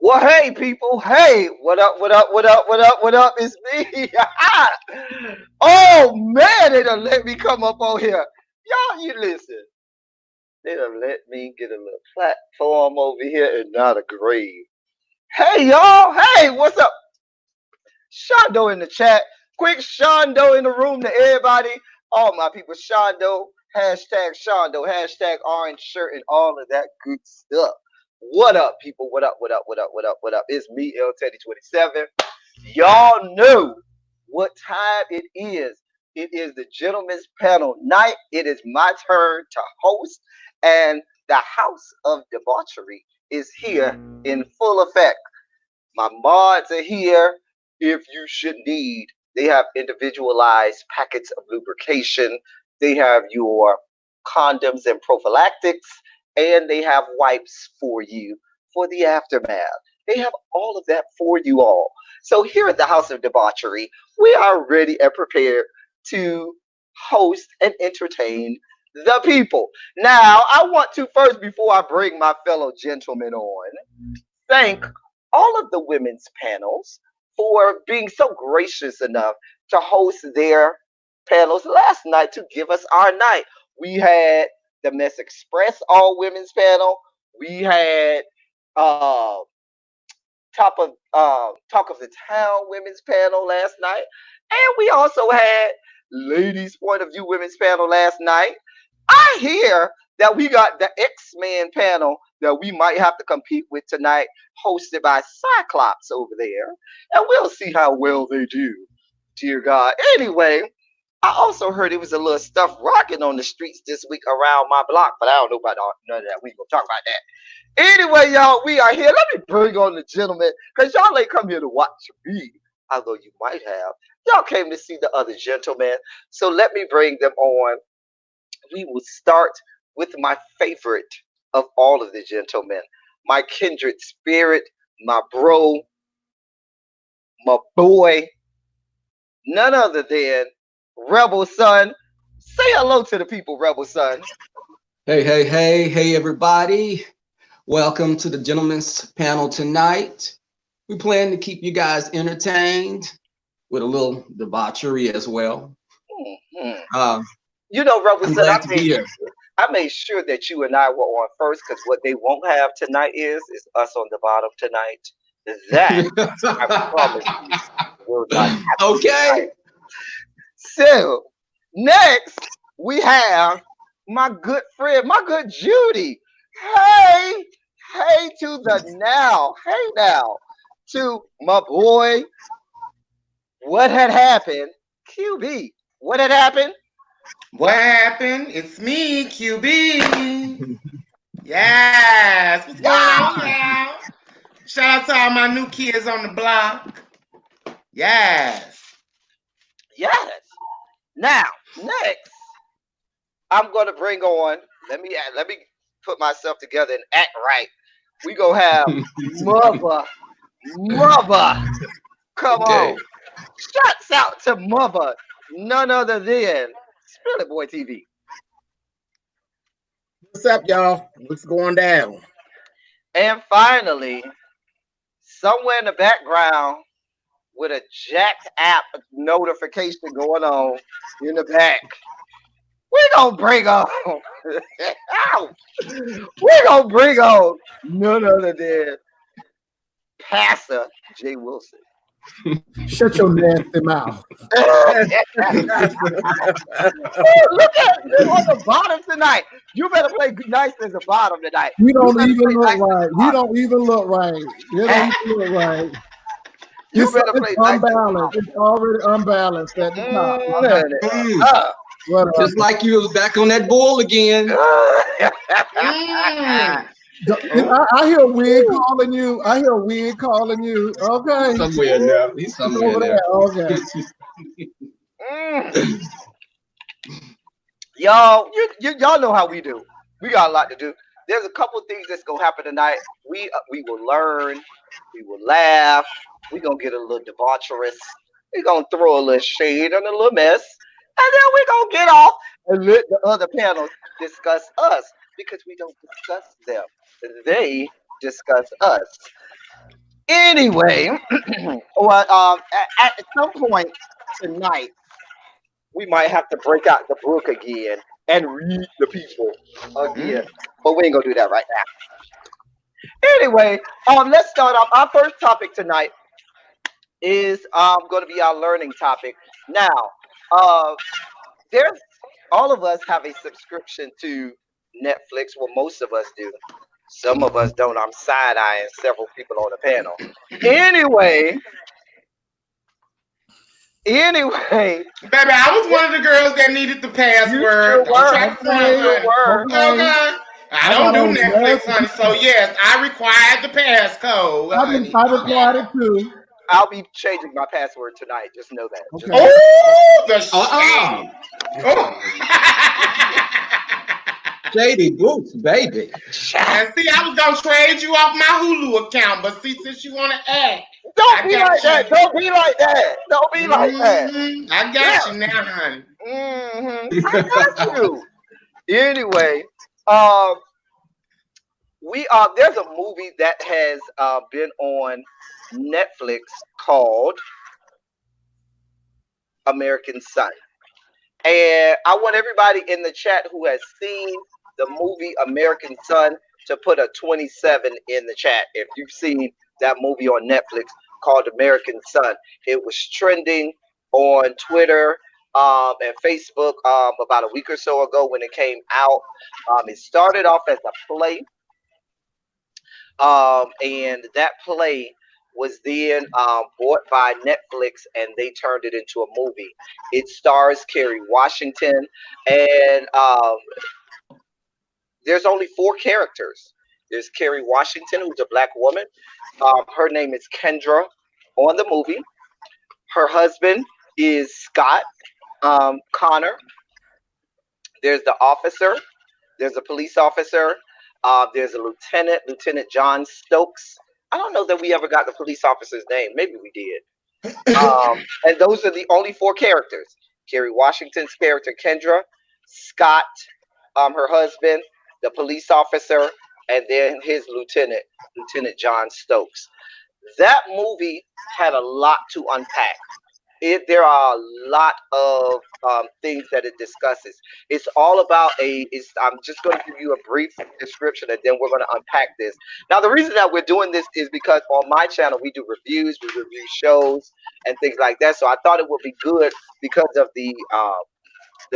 Well, hey, people. Hey, what up, what up, what up, what up, what up? It's me. Oh, man, they done let me come up on here. Y'all, you listen. They done let me get a little platform over here and not a grave. Hey, y'all. Hey, what's up? Shondo in the chat. Quick Shondo in the room to everybody. All my people, Shondo. Hashtag Shondo. Hashtag orange shirt and all of that good stuff. What up, people? What up, what up, what up, what up, what up? It's me, L Teddy 27. Y'all know what time it is. It is the gentleman's panel night. It is my turn to host, and the house of debauchery is here in full effect. My mods are here if you should need. They have individualized packets of lubrication. They have your condoms and prophylactics, and they have wipes for you for the aftermath. They have all of that for you all. So here at the House of Debauchery, we are ready and prepared to host and entertain the people. Now, I want to first, before I bring my fellow gentlemen on, thank all of the women's panels for being so gracious enough to host their panels last night to give us our night. We had the Mess Express all women's panel. We had uh, Talk of the Town women's panel last night, and we also had Ladies Point of View women's panel last night. I hear that we got the X-Men panel that we might have to compete with tonight, hosted by Cyclops over there, and we'll see how well they do. Dear God. Anyway, I also heard it was a little stuff rocking on the streets this week around my block, but I don't know about none of that. We gonna talk about that. Anyway, y'all, we are here. Let me bring on the gentleman, because y'all ain't come here to watch me, although you might have. Y'all came to see the other gentleman, so let me bring them on. We will start with my favorite of all of the gentlemen, my kindred spirit, my bro, my boy, none other than Rebel Son. Say hello to the people, Rebel Son. Hey, everybody. Welcome to the gentleman's panel tonight. We plan to keep you guys entertained with a little debauchery as well. Mm-hmm. You know, Rebel Son, I made sure that you and I were on first, because what they won't have tonight is us on the bottom tonight. That, I promise you, will not happen. Okay. Tonight. So, next, we have my good friend, my good Judy. Hey to the now. Hey now to my boy. What had happened? QB. What had happened? What happened? It's me, QB. Yes. What's going on, y'all? Shout out to all my new kids on the block. Yes. Yes. Now, next, I'm gonna bring on. Let me put myself together and act right. We gonna have mother. Come on. Shouts out to mother. None other than SpillitBoyTV. What's up, y'all? What's going down? And finally, somewhere in the background with a jacked app notification going on in the back, we're gonna bring on none other than Pastor Jay Wilson. Shut your nasty mouth. Look at you on the bottom tonight. You better play nice as the bottom tonight. You don't even look right. You don't even look right. You don't even look right. You better play unbalanced. It's already unbalanced at the top. Just like you was back on that bull again. I hear Wig calling you. Okay. Somewhere now. He's somewhere there. Okay. Y'all know how we do. We got a lot to do. There's a couple things that's gonna happen tonight. We will learn. We will laugh. We're gonna get a little debaucherous. We're gonna throw a little shade on a little mess. And then we're gonna get off and let the other panels discuss us, because we don't discuss them. They discuss us. Anyway, well, at some point tonight, we might have to break out the book again and read the people again. Mm. But we ain't gonna do that right now. Anyway, let's start off. Our first topic tonight is going to be our learning topic. Now, uh, there's all of us have a subscription to Netflix. Well, most of us do. Some of us don't. I'm side eyeing several people on the panel. Anyway, anyway, Baby, I was one of the girls that needed the you sure password. Don't were. try to front, You Okay, sure honey. were. okay. Okay. I I don't got do on Netflix, last. honey. So yes, I required the passcode, honey. I've Okay. applied it too. I'll be changing my password tonight. Just know that. Just Okay. know that. Oh, the Uh-uh. shade. Oh. Shady Boots, baby. And see, I was gonna trade you off my Hulu account, but see, since you wanna act, Don't I be got like that. you. Don't be like that. Don't be like that. I Yeah. got you now, honey. I got you. Anyway, um, there's a movie that has been on Netflix called American Son. And I want everybody in the chat who has seen the movie American Son to put a 27 in the chat. If you've seen that movie on Netflix called American Son, it was trending on Twitter and Facebook about a week or so ago when it came out. It started off as a play, and that play was then bought by Netflix and they turned it into a movie. It stars Kerry Washington, and there's only four characters. There's Kerry Washington, who's a black woman. Her name is Kendra on the movie. Her husband is Scott Connor. There's the officer. There's a police officer. There's a Lieutenant John Stokes. I don't know that we ever got the police officer's name. Maybe we did. And those are the only four characters. Kerry Washington's character, Kendra, Scott, her husband, the police officer, and then his Lieutenant John Stokes. That movie had a lot to unpack. There are a lot of things that it discusses. It's all about I'm just going to give you a brief description and then we're going to unpack this. Now, the reason that we're doing this is because on my channel we do reviews, we review shows and things like that. So I thought it would be good because of the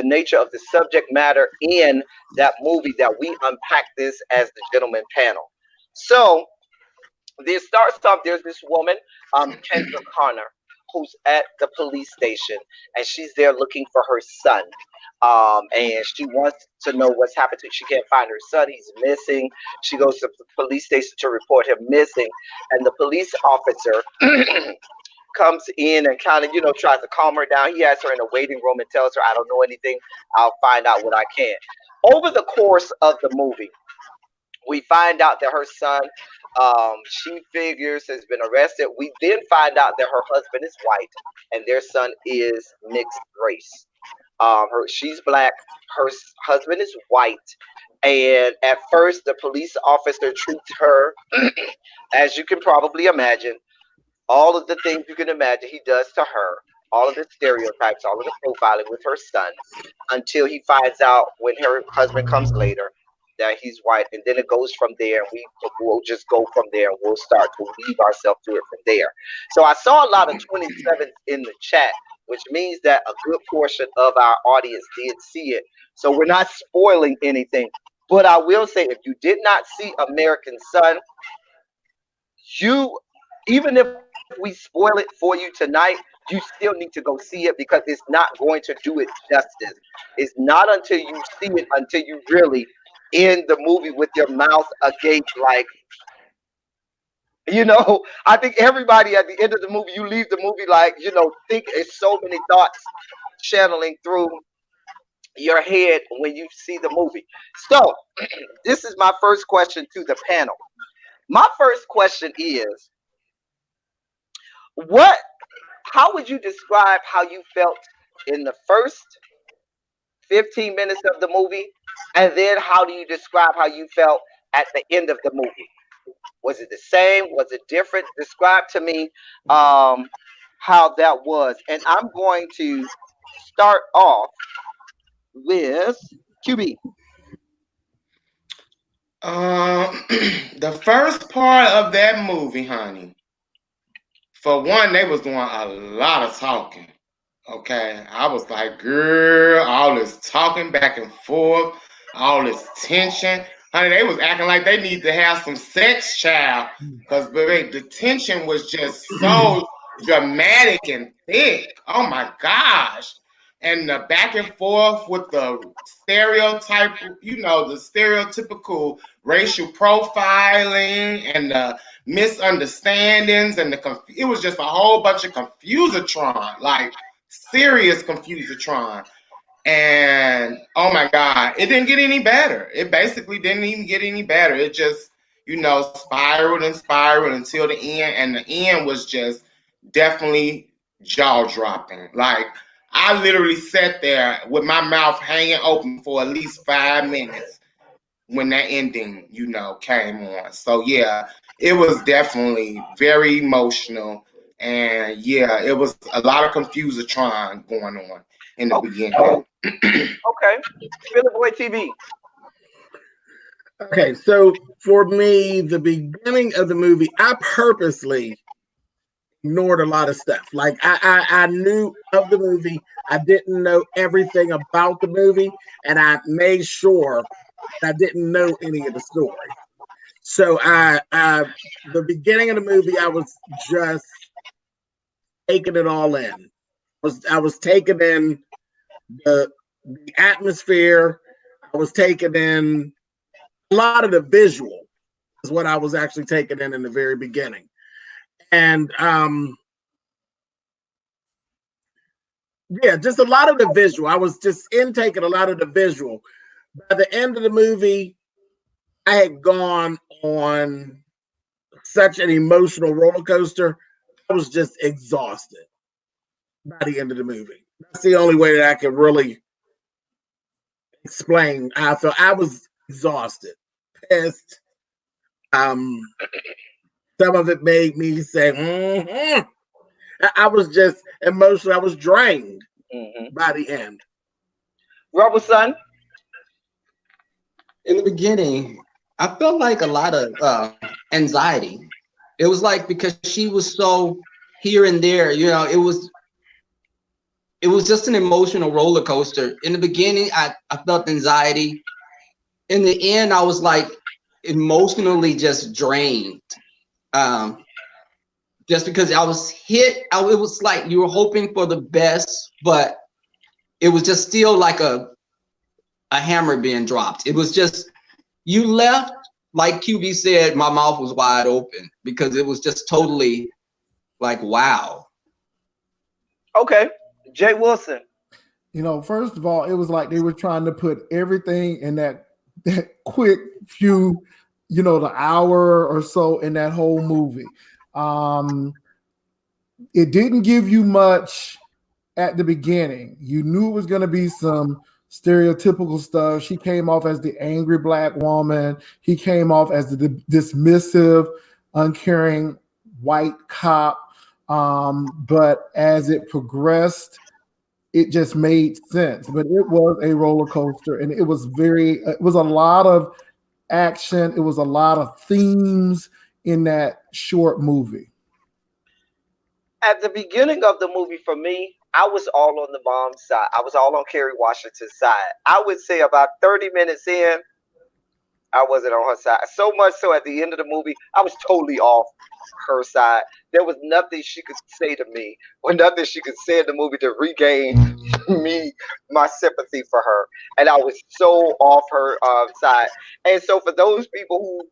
nature of the subject matter in that movie that we unpack this as the gentleman panel. So there starts off, there's this woman, Kendra Connor, who's at the police station, and she's there looking for her son. And she wants to know what's happened to him. She can't find her son. He's missing. She goes to the police station to report him missing. And the police officer comes in and kind of, tries to calm her down. He has her in a waiting room and tells her, I don't know anything. I'll find out what I can. Over the course of the movie, we find out that her son, she figures, has been arrested. We then find out that her husband is white and their son is mixed race. She's black. Her husband is white. And at first, the police officer treats her, as you can probably imagine, all of the things you can imagine he does to her, all of the stereotypes, all of the profiling with her son, until he finds out when her husband comes later that he's white, and then it goes from there, and we'll just go from there, and we'll start to weave ourselves through it from there. So I saw a lot of 27s in the chat, which means that a good portion of our audience did see it. So we're not spoiling anything. But I will say, if you did not see American Son, even if we spoil it for you tonight, you still need to go see it because it's not going to do it justice. It's not until you see it, until you really in the movie with your mouth agape, like, I think everybody at the end of the movie, you leave the movie like, think it's so many thoughts channeling through your head when you see the movie. So this is my first question to the panel. My first question is, how would you describe how you felt in the first 15 minutes of the movie? And then how do you describe how you felt at the end of the movie? Was it the same? Was it different? Describe to me how that was. And I'm going to start off with QB. The first part of that movie, honey, for one, they was doing a lot of talking. Okay, I was like, girl, all this talking back and forth, all this tension. Honey, they was acting like they need to have some sex, child, because baby, the tension was just so dramatic and thick. Oh my gosh. And the back and forth with the stereotype, the stereotypical racial profiling and the misunderstandings and it was just a whole bunch of confusatron, like serious confusatron. And oh my God, it didn't get any better. It basically didn't even get any better. It just, spiraled and spiraled until the end. And the end was just definitely jaw dropping. Like, I literally sat there with my mouth hanging open for at least 5 minutes when that ending, came on. So yeah, it was definitely very emotional. And yeah, it was a lot of confusatron going on in the beginning. Okay. SpillitBoyTV. Okay, so for me, the beginning of the movie, I purposely ignored a lot of stuff. Like I knew of the movie, I didn't know everything about the movie, and I made sure I didn't know any of the story. So the beginning of the movie, I was just taking it all in. I was taking in the atmosphere. I was taking in a lot of the visual is what I was actually taking in the very beginning. And yeah, just a lot of the visual. I was just intaking a lot of the visual. By the end of the movie, I had gone on such an emotional roller coaster. I was just exhausted by the end of the movie. That's the only way that I could really explain how I felt. I was exhausted, pissed. Some of it made me say, I was just emotional. I was drained by the end. Rubber Son. In the beginning, I felt like a lot of anxiety. It was like because she was so here and there, it was just an emotional roller coaster. In the beginning, I felt anxiety. In the end, I was like emotionally just drained. Just because I was hit, it was like you were hoping for the best, but it was just still like a hammer being dropped. It was just, you left, like QB said, my mouth was wide open because it was just totally like, wow. Okay. Jay Wilson. First of all, it was like they were trying to put everything in that quick few, the hour or so in that whole movie. It didn't give you much at the beginning. You knew it was going to be some stereotypical stuff. She came off as the angry black woman. He came off as the dismissive, uncaring white cop. But as it progressed, it just made sense. But it was a roller coaster, and it was a lot of action. It was a lot of themes in that short movie. At the beginning of the movie, for me, I was all on the mom's side. I was all on Kerry Washington's side. I would say about 30 minutes in, I wasn't on her side. So much so at the end of the movie, I was totally off her side. There was nothing she could say to me or nothing she could say in the movie to regain me, my sympathy for her. And I was so off her side. And so for those people who,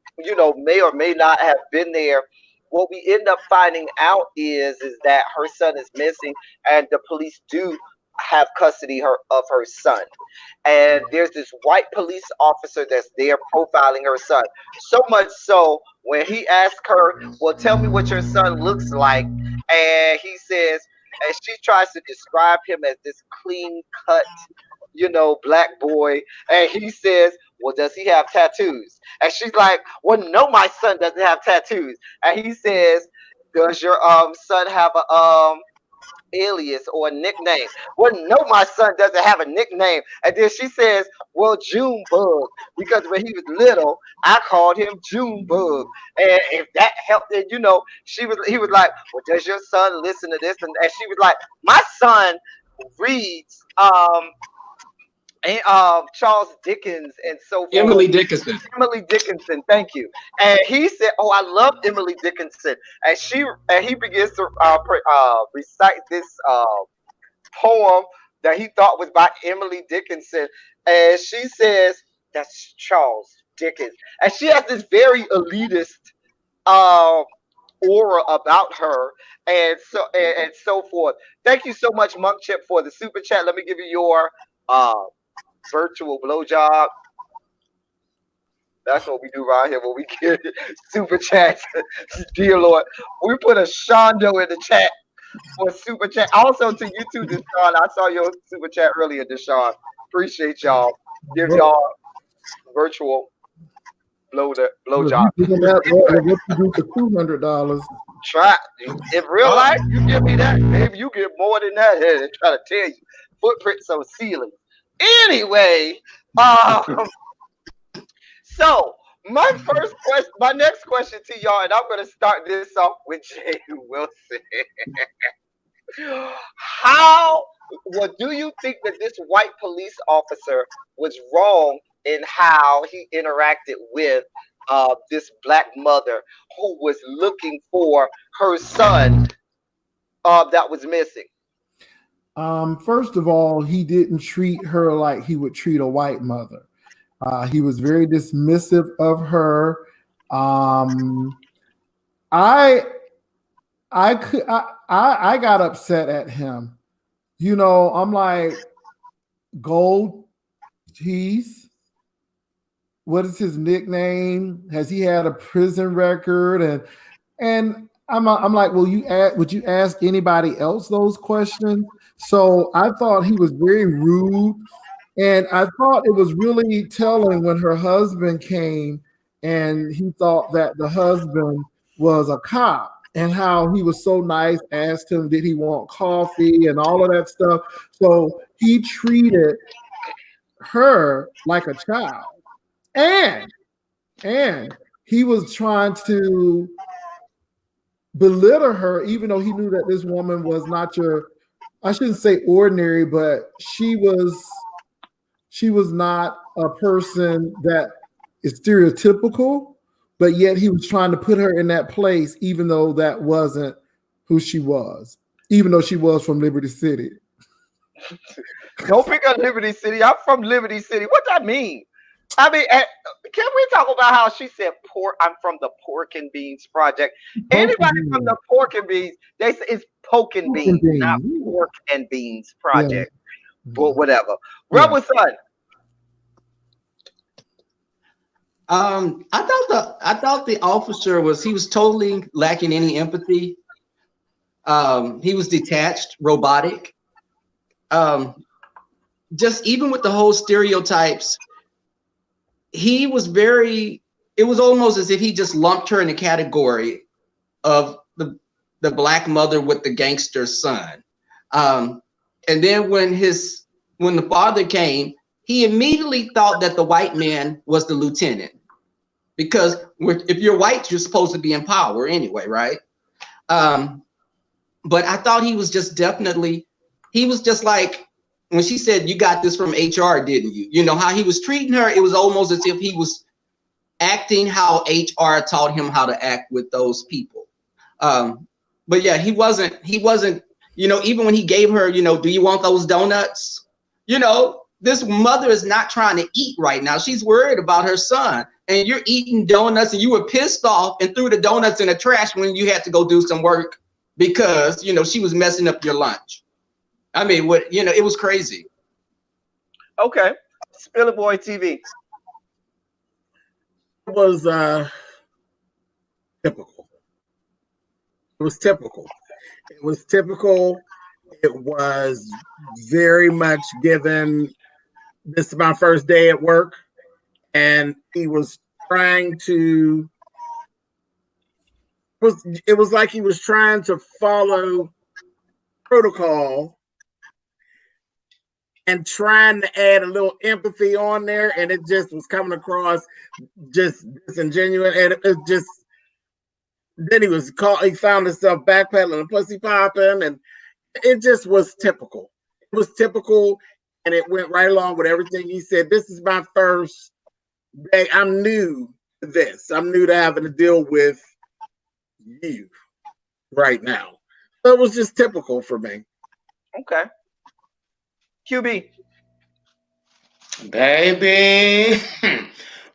may or may not have been there, what we end up finding out is that her son is missing, and the police do have custody of her son. And there's this white police officer that's there profiling her son. So much so when he asks her, well, tell me what your son looks like. And he says, and she tries to describe him as this clean cut, black boy. And he says, well, does he have tattoos? And she's like, well, no, my son doesn't have tattoos. And he says, does your son have a alias or a nickname? Well, no, my son doesn't have a nickname. And then she says, well, Junebug, because when he was little, I called him Junebug. And if that helped, then he was like, well, does your son listen to this? And she was like, my son reads Charles Dickens and so forth. Emily Dickinson. Emily Dickinson, thank you. And he said, "Oh, I love Emily Dickinson." And he begins to recite this poem that he thought was by Emily Dickinson, and she says, "That's Charles Dickens," and she has this very elitist aura about her, and so forth. Thank you so much, Monk Chip, for the super chat. Let me give you your virtual blowjob. That's what we do right here when we get super chats. Dear Lord, we put a Shondo in the chat for super chat. Also to you too, Deshaun. I saw your super chat earlier, Deshaun. Appreciate y'all. Give y'all virtual blowjob. What you do for $200? Try in real life, you give me that, maybe you get more than that. Here, they try to tell you footprints on ceiling. Anyway, so my next question to y'all, and I'm gonna start this off with Jay Wilson. What do you think that this white police officer was wrong in how he interacted with this black mother who was looking for her son that was missing? First of all, he didn't treat her like he would treat a white mother. He was very dismissive of her. I got upset at him. I'm like, gold teeth. What is his nickname? Has he had a prison record? And I'm like, would you ask anybody else those questions? So I thought he was very rude. And I thought it was really telling when her husband came and he thought that the husband was a cop, and how he was so nice, asked him, did he want coffee and all of that stuff. So he treated her like a child. And he was trying to belittle her, even though he knew that this woman was not I shouldn't say ordinary, but she was not a person that is stereotypical, but yet he was trying to put her in that place, even though that wasn't who she was, even though she was from Liberty City. Don't pick on Liberty City. I'm from Liberty City. What that mean? I mean, can we talk about how she said I'm from the Pork and Beans Project? Anybody from the Pork and Beans, they say it's Poke and Beans, not Pork and Beans Project. Yeah. But whatever. Rebel Son. I thought the officer was totally lacking any empathy. He was detached, robotic. Just even with the whole stereotypes, it was almost as if he just lumped her in the category of the black mother with the gangster son. And then when the father came, he immediately thought that the white man was the lieutenant, because if you're white, you're supposed to be in power anyway, right? But I thought he was just like, when she said, you got this from HR, didn't you? You know, how he was treating her, it was almost as if he was acting how HR taught him how to act with those people. But yeah, he wasn't, even when he gave her, do you want those donuts? This mother is not trying to eat right now. She's worried about her son, and you're eating donuts, and you were pissed off and threw the donuts in the trash when you had to go do some work because, she was messing up your lunch. I mean, it was crazy. Okay. SpillitBoyTV. It was typical. It was typical. It was very much given, this is my first day at work, and he was trying to. It was like he was trying to follow protocol and trying to add a little empathy on there, and it just was coming across just disingenuous, and it just. Then he was caught. He found himself backpedaling and pussy popping, and it just was typical. It was typical, and it went right along with everything he said. This is my first day. I'm new to this. I'm new to having to deal with you right now. So it was just typical for me. Okay. QB. Baby,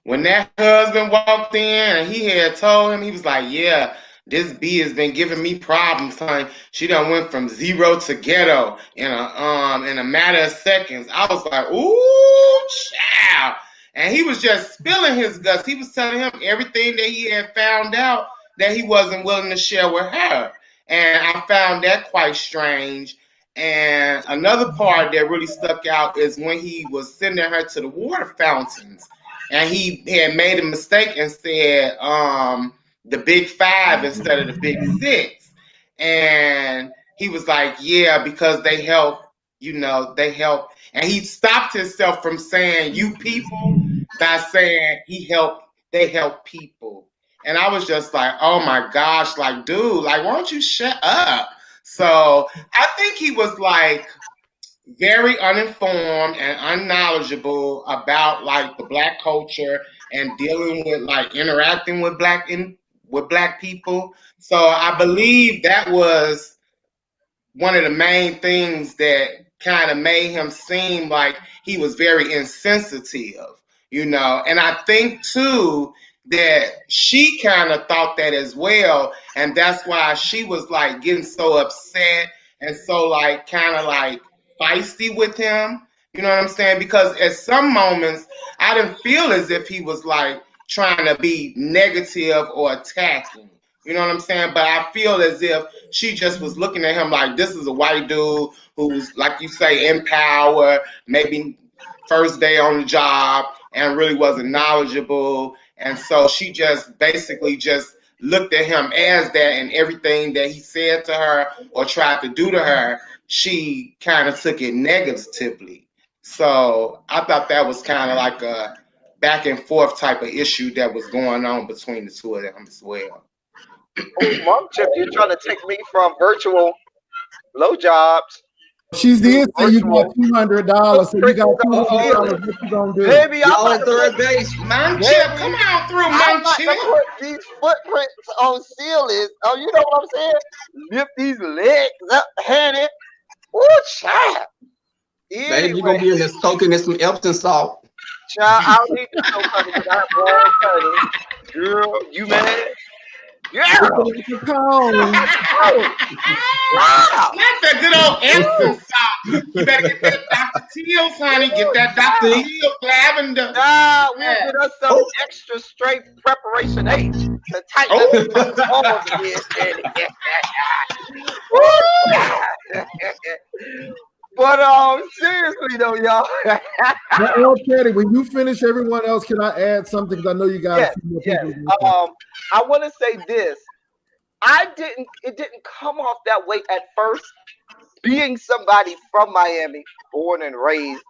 when that husband walked in and he had told him, he was like, yeah, this B has been giving me problems, honey. She done went from 0 to ghetto in a matter of seconds. I was like, ooh, child. And he was just spilling his guts. He was telling him everything that he had found out that he wasn't willing to share with her. And I found that quite strange. And another part that really stuck out is when he was sending her to the water fountains. And he had made a mistake and said the big 5 instead of the big 6. And he was like, yeah, because they help, they help. And he stopped himself from saying you people by saying they help people. And I was just like, oh my gosh, like, dude, like, why don't you shut up? So I think he was like very uninformed and unknowledgeable about like the Black culture and dealing with like interacting with Black people. So I believe that was one of the main things that kind of made him seem like he was very insensitive, and I think too that she kind of thought that as well, and that's why she was like getting so upset and so like kind of like feisty with him. You know what I'm saying? Because at some moments I didn't feel as if he was like trying to be negative or attacking. You know what I'm saying? But I feel as if she just was looking at him like this is a white dude who's, like you say, in power, maybe first day on the job, and really wasn't knowledgeable. And so she just basically just looked at him as that, and everything that he said to her or tried to do to her, she kind of took it negatively. So I thought that was kind of like a back and forth type of issue that was going on between the two of them as well. Oh, Mom Chip, you're trying to take me from virtual low jobs. She's did say you got $200, so you got $200. What you gonna do? Baby, Y'all at third base. Mom Chip, come on through, I'm Mom about Chip. to put these footprints on ceilings. Oh, you know what I'm saying? Lift these legs up, hand it. Oh, child. Baby, you're gonna be in there soaking in some Epsom salt. Child, I don't need to soak honey because I have wrong honey. Girl, you mad? Yeah. Not that good old Epsom salt. You better get that Dr. Teal's, honey. Get that Dr. Teal's lavender. Nah, we'll get us some extra straight preparation H to tighten up the balls again. But seriously though, y'all. Now, Teddy, when you finish everyone else, can I add something? Because I know you got a few more people. I want to say this. It didn't come off that way at first. Being somebody from Miami, born and raised,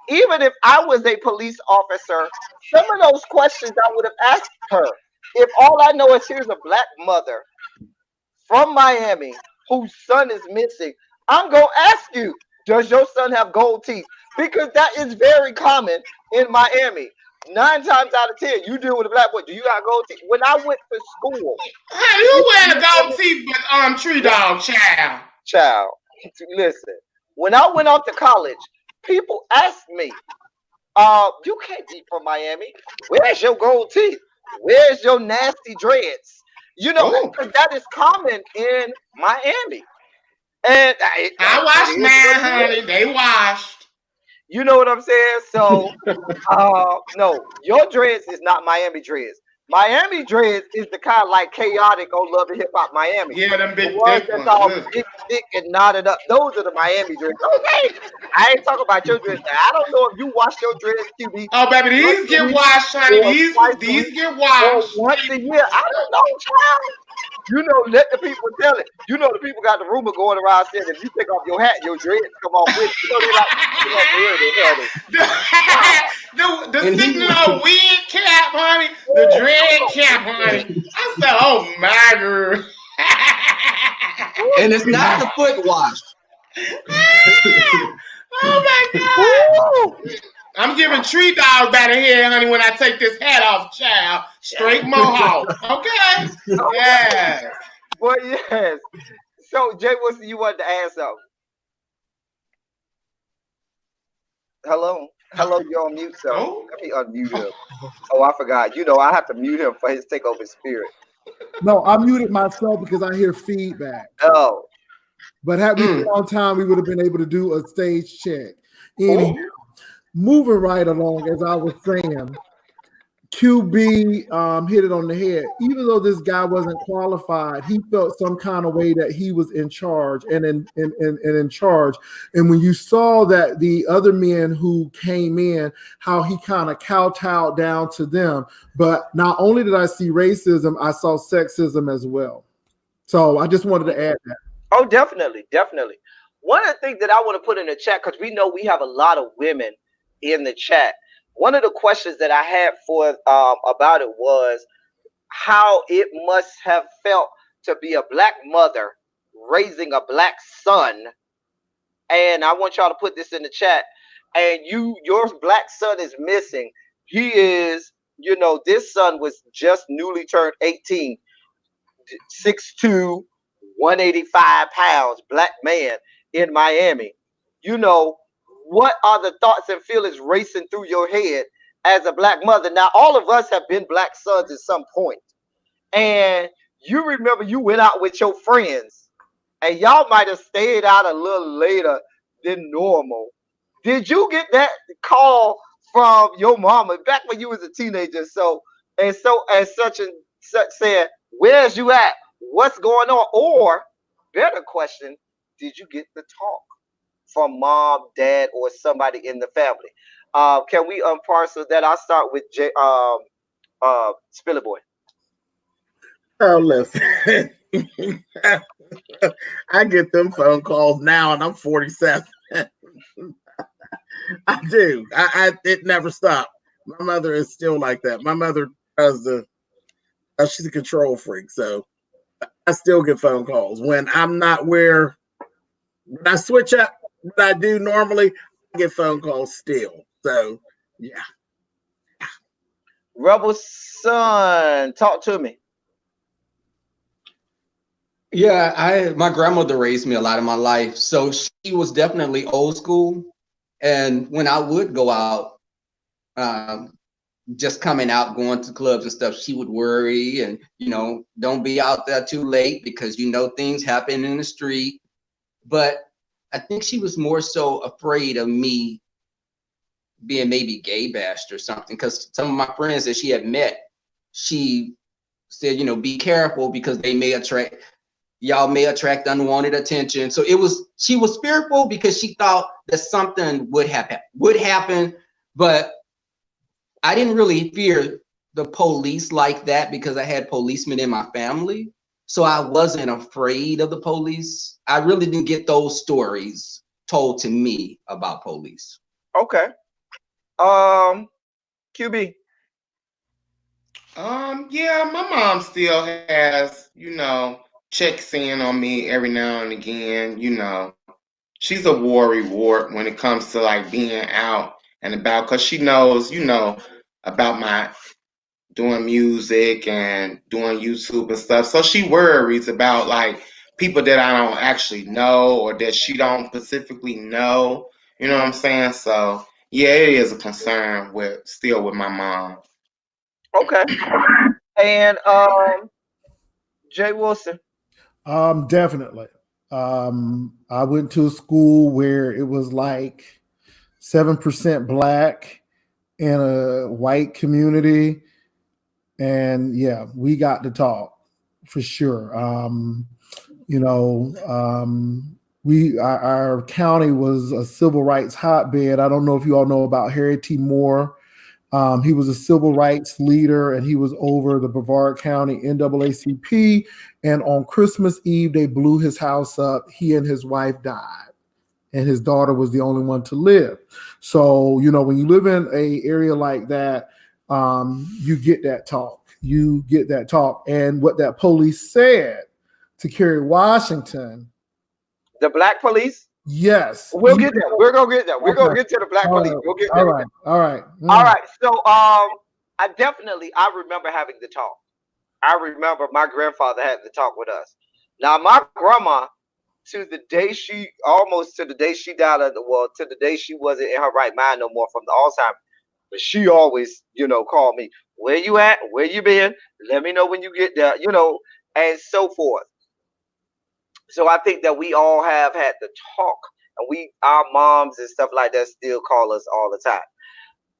even if I was a police officer, some of those questions I would have asked her. If all I know is here's a Black mother from Miami whose son is missing, I'm going to ask you, does your son have gold teeth? Because that is very common in Miami. 9 times out of 10, you deal with a Black boy. Do you got gold teeth? When I went to school, hey, who wearing a gold teeth but tree dog, child? Child, listen. When I went off to college, people asked me, "You can't be from Miami. Where's your gold teeth? Where's your nasty dreads?" You know, because that is common in Miami. And I washed mine, honey. They washed. You know what I'm saying? So, no, your dreads is not Miami dreads. Miami dreads is the kind like chaotic on Love and Hip Hop Miami. Yeah, them big the ones thick that's ones. all big, thick, and knotted up. Those are the Miami dreads. Okay, I ain't talking about your dreads. Now, I don't know if you wash your dreads, QB, Oh, baby, once these a get week washed, honey. or twice a These week get or washed. once a year. I don't know, child. You know, let the people tell it. You know, the people got the rumor going around saying if you take off your hat, your dreads come off with it. You know, they like to come off with it, honey. the And sitting he little wig cap, honey. The Oh, dread cap, honey. I said, oh my girl. and it's not the foot wash. Oh my God. ooh. I'm giving tree dogs by the head, honey, when I take this hat off, child. Straight mohawk. Okay? Yes. Boy, yes. So, Jay Wilson, you wanted to ask something. Hello? Hello, you're on mute, sir. Oh. Let me unmute him. Oh, I forgot. You know, I have to mute him for his takeover spirit. No, I muted myself because I hear feedback. Oh. But had we been on time, we would have been able to do a stage check. Anyhow, Oh. moving right along, as I was saying, QB hit it on the head. Even though this guy wasn't qualified, he felt some kind of way that he was in charge and in charge. And when you saw that the other men who came in, how he kind of kowtowed down to them. But not only did I see racism, I saw sexism as well. So I just wanted to add that. Oh, definitely, definitely. One of the things that I want to put in the chat, because we know we have a lot of women in the chat. One of the questions that I had for about it was how it must have felt to be a black mother raising a black son. And I want y'all to put this in the chat. And your black son is missing. He is, you know, this son was just newly turned 18, 6'2", 185 pounds, black man in Miami. You know, what are the thoughts and feelings racing through your head as a black mother? Now, all of us have been black sons at some point. And you remember you went out with your friends and y'all might have stayed out a little later than normal. Did you get that call from your mama back when you was a teenager? So and such and such said, where's you at? What's going on? Or better question, did you get the talk from mom, dad, or somebody in the family? Can we unparcel that? I'll start with Spiller Boy. Oh, listen. I get them phone calls now, and I'm 47. I do. It never stopped. My mother is still like that. My mother does she's a control freak, so I still get phone calls when I'm not where. When I switch up what I do normally, I get phone calls still. So yeah. Rebel son, talk to me. Yeah, my grandmother raised me a lot of my life, so she was definitely old school. And when I would go out, just coming out, going to clubs and stuff, she would worry and, you know, don't be out there too late because, you know, things happen in the street. But I think she was more so afraid of me being maybe gay bashed or something, because some of my friends that she had met, she said, you know, be careful because y'all may attract unwanted attention. So she was fearful because she thought that something would happen, but I didn't really fear the police like that because I had policemen in my family. So I wasn't afraid of the police. I really didn't get those stories told to me about police. Okay. QB. Yeah, my mom still has, you know, checks in on me every now and again. You know, she's a wart when it comes to like being out and about, because she knows, you know, about my doing music and doing YouTube and stuff. So she worries about like people that I don't actually know or that she don't specifically know. You know what I'm saying? So yeah, it is a concern with my mom. Okay. And Jay Wilson. Definitely. I went to a school where it was like 7% black in a white community. And yeah, we got to talk for sure. You know, our county was a civil rights hotbed. I don't know if you all know about Harry T. Moore. He was a civil rights leader, and he was over the Brevard County NAACP. And on Christmas Eve, they blew his house up. He and his wife died, and his daughter was the only one to live. So, you know, when you live in an area like that, you get that talk. You get that talk. And what that police said to Kerry Washington. The black police? Yes. We'll get there. We're going to get there. We're going to get to the black police. We'll get there. All right. All right. All right. So I remember having the talk. I remember my grandfather had the talk with us. Now, my grandma, to the day she died, to the day she wasn't in her right mind no more from the Alzheimer's, but she always, you know, called me, where you at? Where you been? Let me know when you get there, you know, and so forth. So I think that we all have had the talk, and our moms and stuff like that still call us all the time.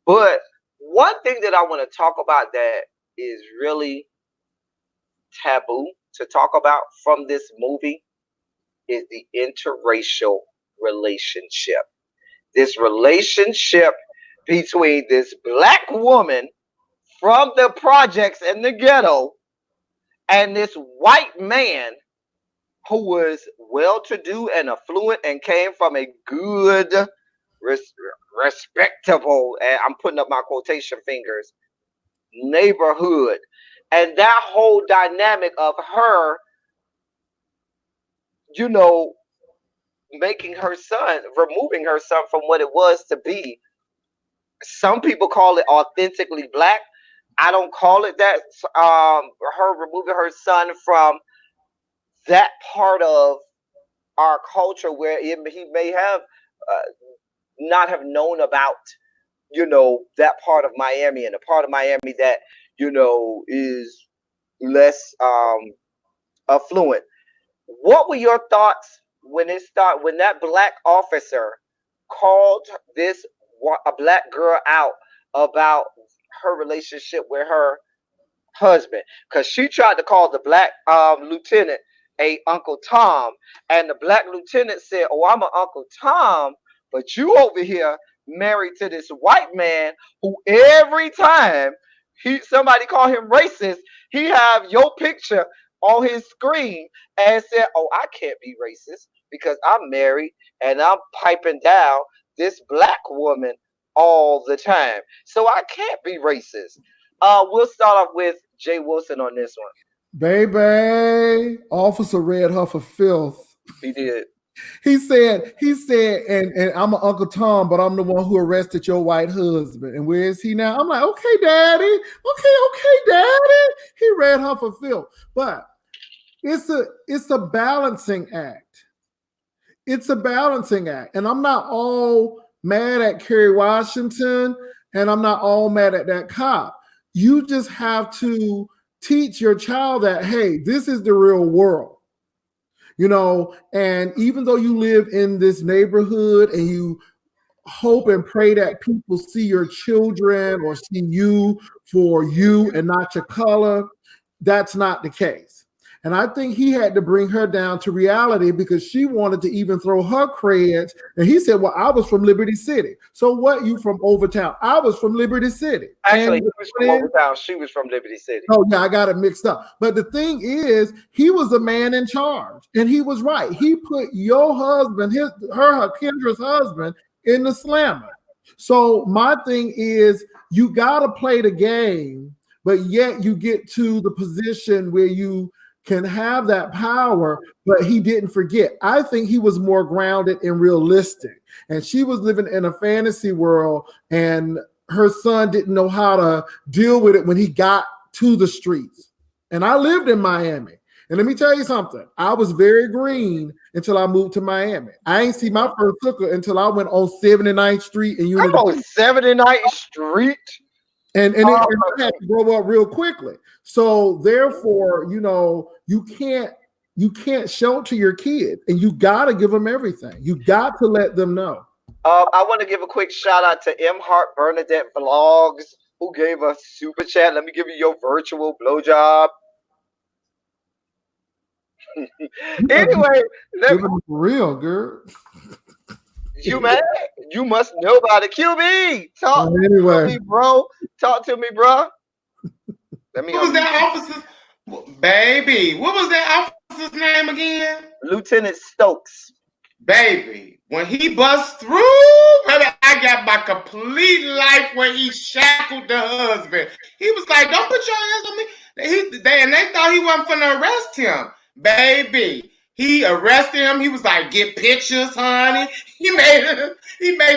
But one thing that I want to talk about that is really taboo to talk about from this movie is the interracial relationship. This relationship between this black woman from the projects in the ghetto and this white man who was well-to-do and affluent and came from a good, respectable, and I'm putting up my quotation fingers, neighborhood. And that whole dynamic of her, you know, removing her son from what it was to be. Some people call it authentically black. I don't call it that. Her removing her son from that part of our culture where he may have not have known about, you know, that part of Miami and a part of Miami that, you know, is less affluent. What were your thoughts when that black officer called a black girl out about her relationship with her husband? Because she tried to call the black lieutenant a Uncle Tom, and the black lieutenant said, "Oh, I'm an Uncle Tom, but you over here married to this white man who every time somebody call him racist, he have your picture on his screen and said, oh, I can't be racist because I'm married and I'm piping down this black woman all the time. So I can't be racist." We'll start off with Jay Wilson on this one. Baby, officer read her for filth. He did. He said, and I'm an Uncle Tom, but I'm the one who arrested your white husband. And where is he now? I'm like, okay, daddy. Okay, daddy. He read her for filth. But it's a balancing act. It's a balancing act. And I'm not all mad at Kerry Washington, and I'm not all mad at that cop. You just have to teach your child that, hey, this is the real world. You know, and even though you live in this neighborhood and you hope and pray that people see your children or see you for you and not your color, that's not the case. And I think he had to bring her down to reality because she wanted to even throw her creds. And he said, well, I was from Liberty City. So what, you from Overtown? I was from Liberty City. Actually, he was from Overtown. She was from Liberty City. Oh, yeah, I got it mixed up. But the thing is, he was a man in charge. And he was right. He put your husband, Kendra's husband, in the slammer. So my thing is, you got to play the game, but yet you get to the position where you can have that power, but he didn't forget. I think he was more grounded and realistic. And she was living in a fantasy world, and her son didn't know how to deal with it when he got to the streets. And I lived in Miami. And let me tell you something. I was very green until I moved to Miami. I ain't see my first hooker until I went on 79th Street and Unity. Oh, 79th Street? And it had to grow up real quickly. So therefore, you know, you can't shelter your kid, and you got to give them everything. You got to let them know. I want to give a quick shout out to M. Hart Bernadette Vlogs, who gave us super chat. Let me give you your virtual blowjob. Anyway, Living for real, girl. you mad? You must know about it. QB, talk to Anyway, me, bro. Talk to me, bro. Let me What was unmute you. that officer? Baby, what was that officer's name again? Lieutenant Stokes. Baby, when he bust through, baby, I got my complete life when he shackled the husband. He was like, "Don't put your hands on me." They thought he wasn't finna arrest him. Baby, he arrested him. He was like, "Get pictures, honey." He made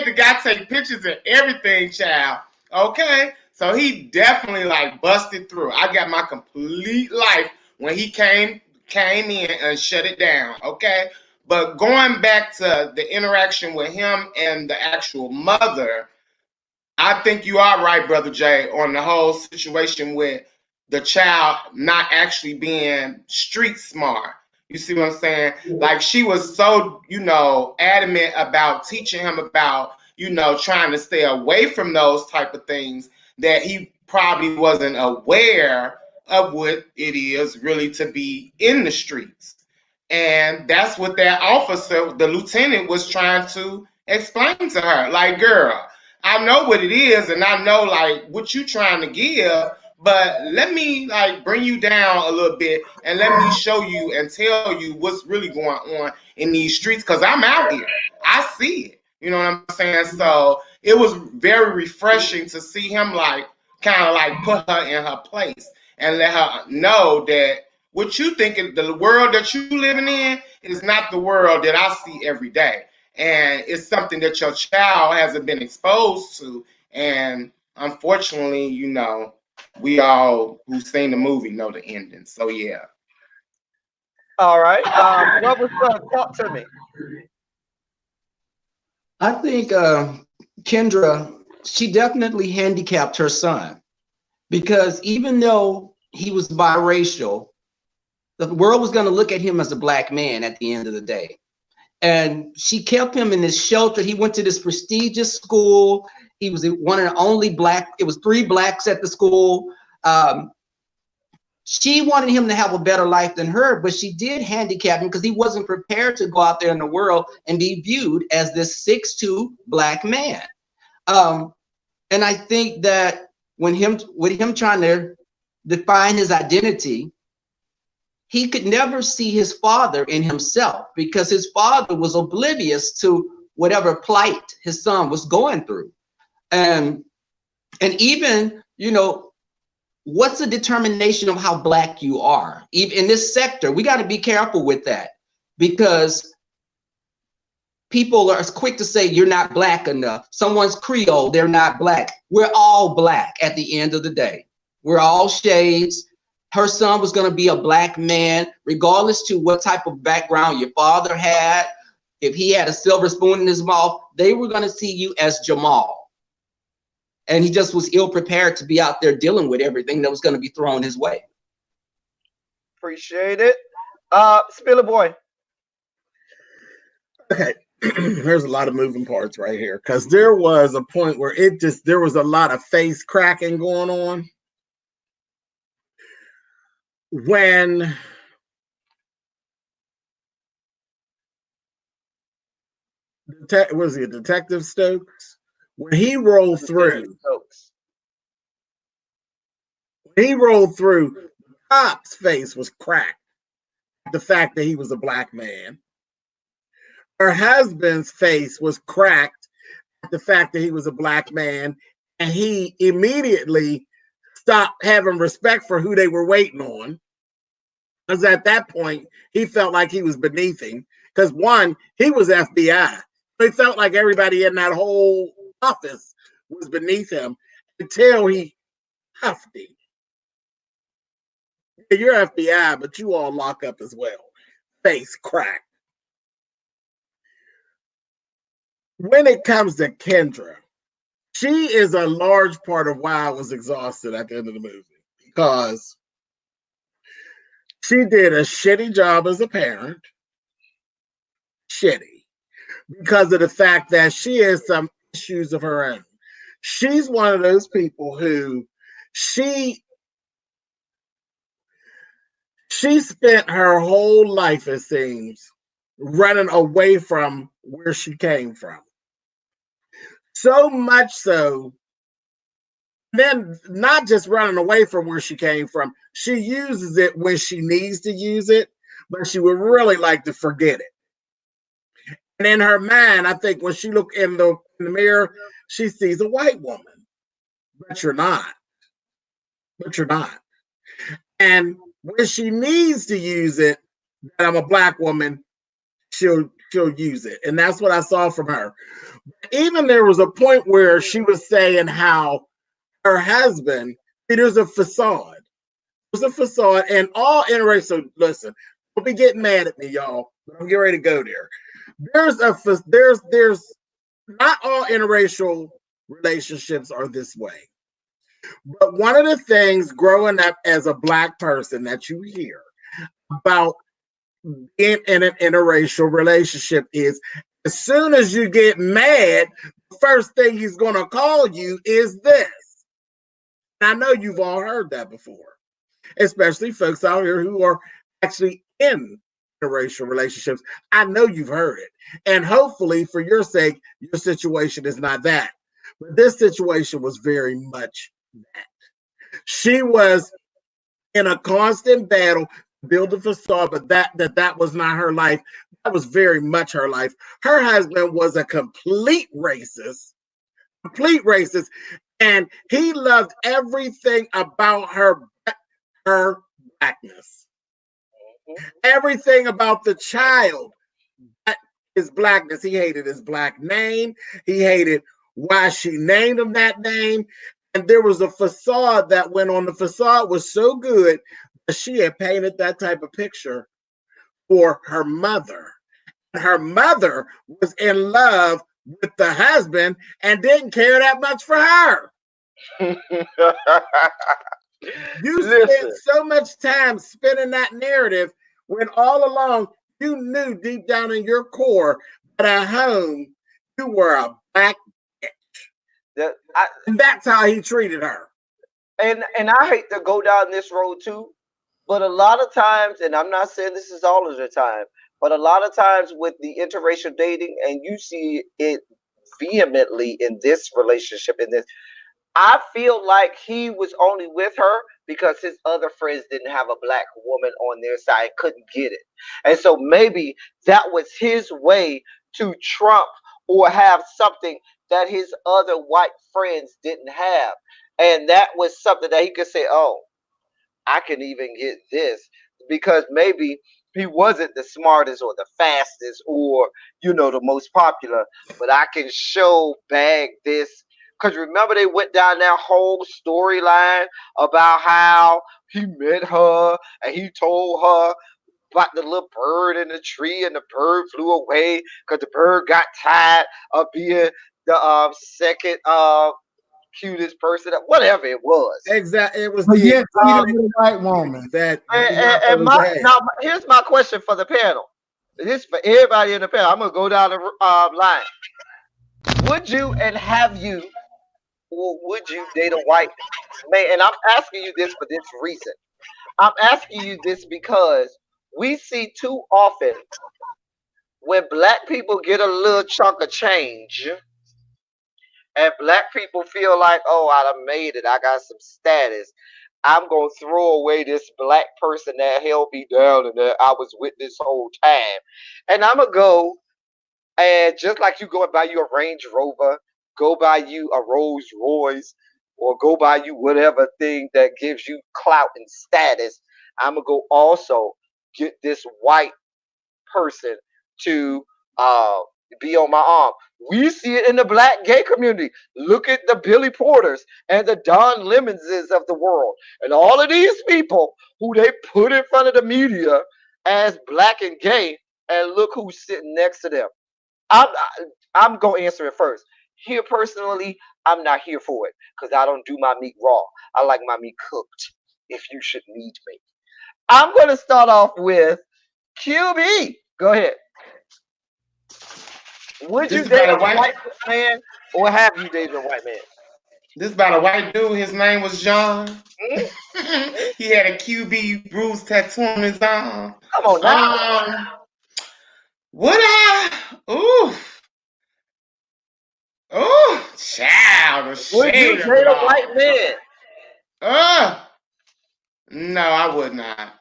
the guy take pictures and everything, child. Okay, so he definitely like busted through. I got my complete life when he came in and shut it down. Okay. But going back to the interaction with him and the actual mother, I think you are right, Brother Jay, on the whole situation with the child not actually being street smart. You see what I'm saying? Like she was so, adamant about teaching him about, trying to stay away from those type of things that he probably wasn't aware of what it is really to be in the streets. And that's what that officer, the lieutenant, was trying to explain to her. Like, girl, I know what it is, and I know like what you trying to give, but let me like bring you down a little bit and let me show you and tell you what's really going on in these streets, because I'm out here. I see it. You know what I'm saying? So it was very refreshing to see him like kind of like put her in her place and let her know that what you think the world that you living in is not the world that I see every day. And it's something that your child hasn't been exposed to. And unfortunately, we all who've seen the movie know the ending. So yeah. All right. What was talk to me? I think Kendra, she definitely handicapped her son, because even though he was biracial, the world was going to look at him as a black man at the end of the day. And she kept him in this shelter. He went to this prestigious school. He was one of the only black, it was 3 blacks at the school. She wanted him to have a better life than her, but she did handicap him because he wasn't prepared to go out there in the world and be viewed as this 6'2" black man. And I think that with him trying to define his identity, he could never see his father in himself, because his father was oblivious to whatever plight his son was going through. And even, what's the determination of how black you are? Even in this sector, we got to be careful with that, because people are quick to say you're not black enough. Someone's Creole, they're not black. We're all black at the end of the day. We're all shades. Her son was going to be a black man, regardless to what type of background your father had. If he had a silver spoon in his mouth, they were going to see you as Jamal. And he just was ill prepared to be out there dealing with everything that was going to be thrown his way. Appreciate it. Spill it, boy. Okay. There's a lot of moving parts right here, because there was a point where there was a lot of face cracking going on. When was it Detective Stokes? When he rolled through, the cop's face was cracked at the fact that he was a black man. Her husband's face was cracked at the fact that he was a black man, and he immediately stopped having respect for who they were waiting on. Because at that point, he felt like he was beneath him. Because one, he was FBI. He felt like everybody in that whole office was beneath him until he huffed him. Yeah, you're FBI, but you all lock up as well. Face crack. When it comes to Kendra, she is a large part of why I was exhausted at the end of the movie, because she did a shitty job as a parent. Shitty. Because of the fact that she has some issues of her own. She's one of those people who she She spent her whole life, it seems, running away from where she came from. So much so, then not just running away from where she came from, she uses it when she needs to use it, but she would really like to forget it. And in her mind, I think when she looked in the mirror, she sees a white woman. But you're not. But you're not. And when she needs to use it, that I'm a black woman, she'll use it. And that's what I saw from her. Even there was a point where she was saying how her husband, it was a facade. It was a facade. And all interracial, listen, don't be getting mad at me, y'all. But I'm getting ready to go there. There's not all interracial relationships are this way. But one of the things growing up as a black person that you hear about being in an interracial relationship is as soon as you get mad, the first thing he's going to call you is this. And I know you've all heard that before, especially folks out here who are actually in interracial relationships. I know you've heard it. And hopefully, for your sake, your situation is not that. But this situation was very much that. She was in a constant battle to build a facade, but that was not her life. That was very much her life. Her husband was a complete racist, and he loved everything about her blackness, everything about the child, his blackness. He hated his black name. He hated why she named him that name. And there was a facade that went on. The facade was so good that she had painted that type of picture for her mother. And her mother was in love with the husband and didn't care that much for her. You spent so much time spinning that narrative when all along you knew deep down in your core that at home you were a black bitch. And that's how he treated her. And I hate to go down this road too, but a lot of times, and I'm not saying this is all of the time, but a lot of times with the interracial dating, and you see it vehemently in this relationship, in this, I feel like he was only with her because his other friends didn't have a black woman on their side, couldn't get it. And so maybe that was his way to trump or have something that his other white friends didn't have. And that was something that he could say, oh, I can even get this, because maybe he wasn't the smartest or the fastest or, the most popular, but I can show bag this. Because remember, they went down that whole storyline about how he met her and he told her about the little bird in the tree, and the bird flew away because the bird got tired of being the second cutest person, whatever it was. Exactly. It was But the yet, exotic white woman. that And here's my question for the panel. This is for everybody in the panel. I'm gonna go down the line. Would you and have you, or would you date a white man? And I'm asking you this for this reason. I'm asking you this because we see too often when black people get a little chunk of change, and black people feel like, oh, I done made it, I got some status, I'm gonna throw away this black person that held me down and that I was with this whole time, and I'm gonna go and just like you go and buy you a Range Rover, go buy you a Rolls Royce, or go buy you whatever thing that gives you clout and status. I'm gonna go also get this white person to be on my arm. We see it in the black gay community. Look at the Billy Porters and the Don Lemonses of the world, and all of these people who they put in front of the media as black and gay, and look who's sitting next to them. I'm I'm gonna answer it first. Here personally, I'm not here for it because I don't do my meat raw. I like my meat cooked. If you should need me, I'm gonna start off with QB. Go ahead. Would you This is date about a a white. white man, or have you dated a white man? This about a white dude. His name was John. Mm, He had a QB bruise tattoo on his arm. come on now. Would I? Ooh, child, the Would you shade of date it a all. white man? No, I would not.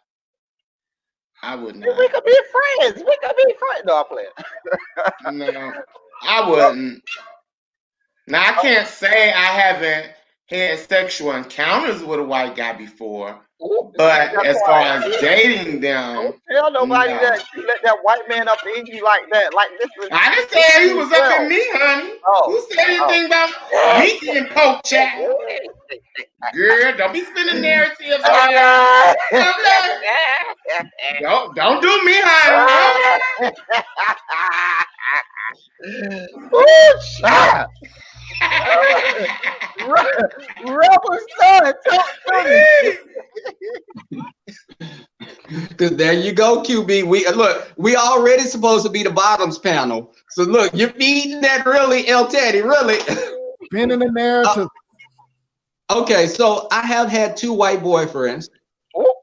I would We not. could be friends. We could be friends. No, I'm playing. No, I wouldn't. Now, I can't say I haven't had sexual encounters with a white guy before, Ooh, but that's as far why. as dating them, Don't tell nobody no. that you let that white man up in you like that. Like this was. I didn't say he was up in me, honey. Oh, Who said anything about me getting poked, child? Girl, don't be spinning narratives around. Don't do me, honey. Oh, child. Rebel son, talk to me. Because there you go, QB. We already supposed to be the bottoms panel. So look, you're feeding that really, El Teddy, really. Spinning the narrative. Okay, so I have had 2 white boyfriends.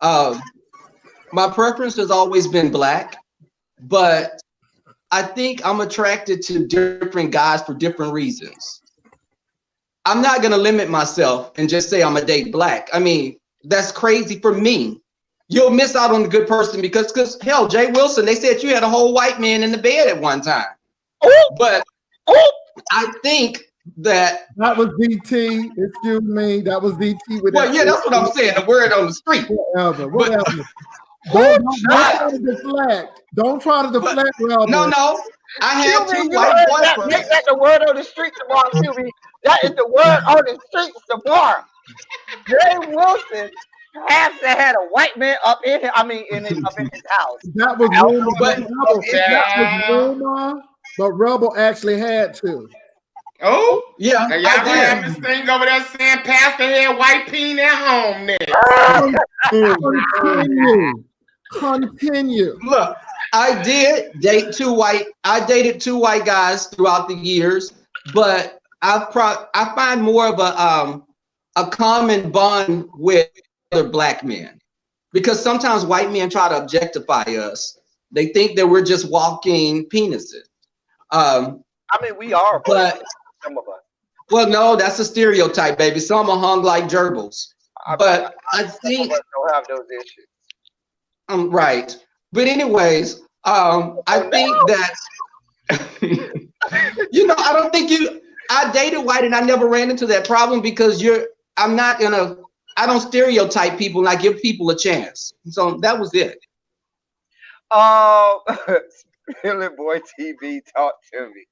My preference has always been black, but I think I'm attracted to different guys for different reasons. I'm not gonna limit myself and just say I'm a date black. I mean, that's crazy for me. You'll miss out on the good person because hell, Jay Wilson, they said you had a whole white man in the bed at one time. But I think that was DT. Excuse me. That was DT with well, yeah, that's what I'm saying. The word on the street. Whatever. Don't try to deflect. Don't try to deflect, Rebel. No. I had QB, 2 you white heard that? boyfriends. Make that the word on the street tomorrow, QB. That is the word on the streets tomorrow. Jay Wilson has to have a white man up in his, in his house. That was rumor, but Rebel actually had to. Oh, yeah, now y'all gonna have this thing over there saying Pastor had white peen at home then. Continue. Look, I dated 2 white guys throughout the years, but I find more of a common bond with other black men, because sometimes white men try to objectify us. They think that we're just walking penises. We are, but some of us. Well, no, that's a stereotype, baby. Some are hung like gerbils. But I think some of us don't have those issues. Right. But anyways, I think that I don't think I dated white and I never ran into that problem because I don't stereotype people and I give people a chance. So that was it. SpillitBoyTV, talk to me.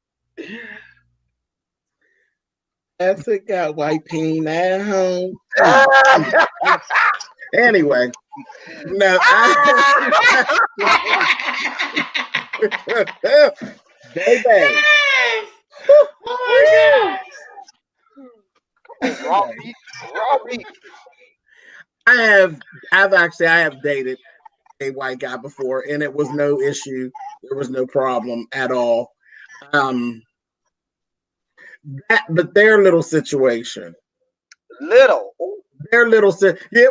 That's it, got white peen at home. Anyway, no, baby. Oh my God. Raw meat. I have dated a white guy before, and it was no issue. There was no problem at all. But their little situation. It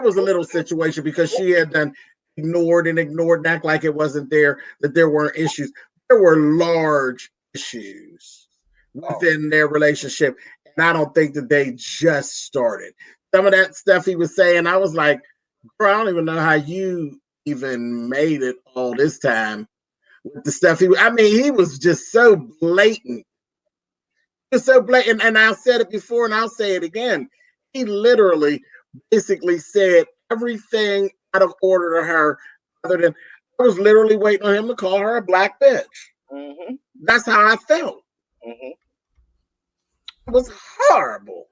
was a little situation because she had done ignored and act like it wasn't there, that there weren't issues. There were large issues within their relationship, and I don't think that they just started. Some of that stuff he was saying, I was like, bro, I don't even know how you even made it all this time with the stuff he was just so blatant. It's so blatant, and I said it before and I'll say it again. He literally basically said everything out of order to her, other than I was literally waiting on him to call her a black bitch. Mm-hmm. That's how I felt. Mm-hmm. It was horrible.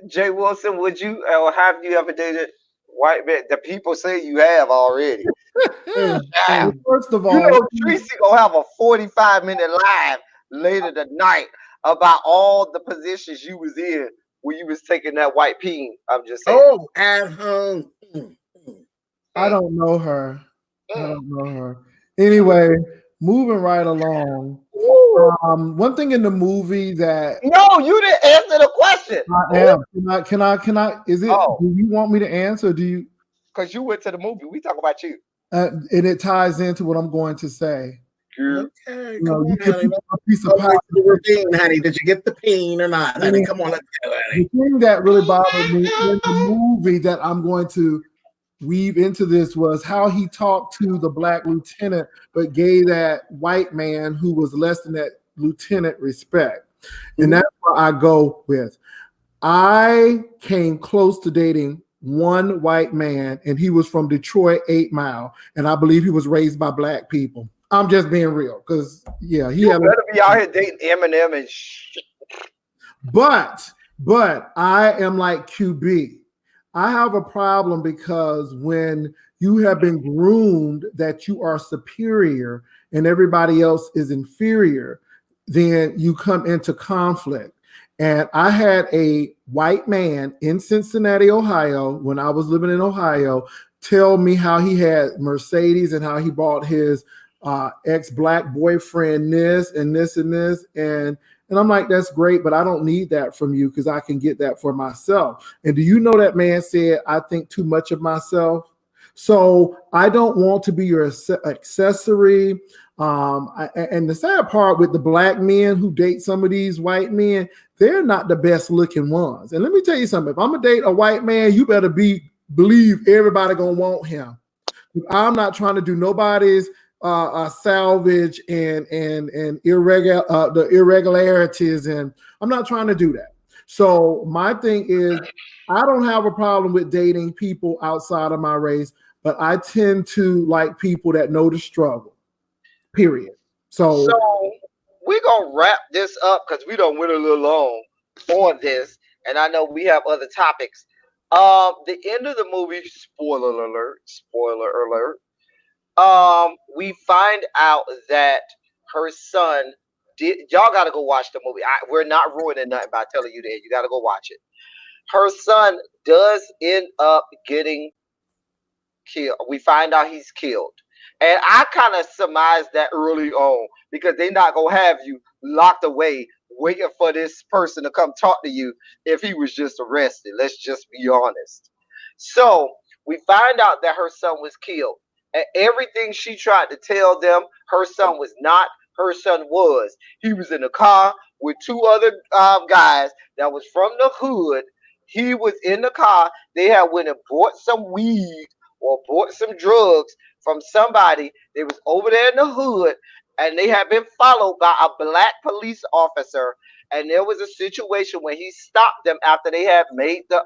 Jay Wilson, would you or have you ever dated white men? The people say you have already. First of all, Tracy gonna have a 45-minute live later tonight about all the positions you was in when you was taking that white peen. I'm just saying. Oh, at home. I don't know her. Anyway, moving right along. One thing in the movie that No, you didn't answer the question. I am. Can I? Is it? Oh. Do you want me to answer? Do you? Because you went to the movie. We talk about you. And it ties into what I'm going to say. Okay, You know, come you on, give honey. people a piece of Oh, pie. the ravine, honey. Did you get the peen or not, honey? Come on, let's go, honey. The thing that really bothered me in the movie that I'm going to weave into this was how he talked to the black lieutenant, but gave that white man who was less than that lieutenant respect. And that's where I go with. I came close to dating one white man, and he was from Detroit, 8 Mile, and I believe he was raised by black people. I'm just being real, because yeah, he had better be out here dating Eminem and shit. But I am like QB. I have a problem because when you have been groomed that you are superior and everybody else is inferior, then you come into conflict. And I had a white man in Cincinnati, Ohio, when I was living in Ohio, tell me how he had Mercedes and how he bought his ex-black boyfriend this and this and this. And I'm like, that's great, but I don't need that from you because I can get that for myself. And do you know that man said, I think too much of myself? So I don't want to be your accessory. And the sad part with the black men who date some of these white men, they're not the best looking ones. And let me tell you something. If I'm gonna date a white man, you better believe everybody gonna want him. I'm not trying to do nobody's salvage and the irregularities, and I'm not trying to do that. So my thing is, I don't have a problem with dating people outside of my race, but I tend to like people that know the struggle. Period. So we're gonna wrap this up because we don't went a little long on this, and I know we have other topics. The end of the movie, spoiler alert, we find out that her son did. Y'all got to go watch the movie. We're not ruining nothing by telling you that. You got to go watch it. Her son does end up getting killed. We find out he's killed. And I kind of surmised that early on because they're not going to have you locked away waiting for this person to come talk to you if he was just arrested. Let's just be honest. So we find out that her son was killed. And everything she tried to tell them, her son was not. Her son was. He was in a car with two other guys that was from the hood. He was in the car. They had went and bought some weed or bought some drugs from somebody. They was over there in the hood, and they had been followed by a black police officer. And there was a situation where he stopped them after they had made the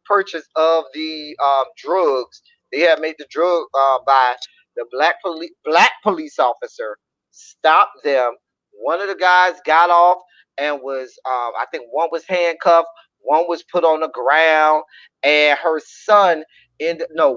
purchase of the drugs. They had made the drug by the black police officer. Stopped them. One of the guys got off and was I think one was handcuffed, one was put on the ground, and her son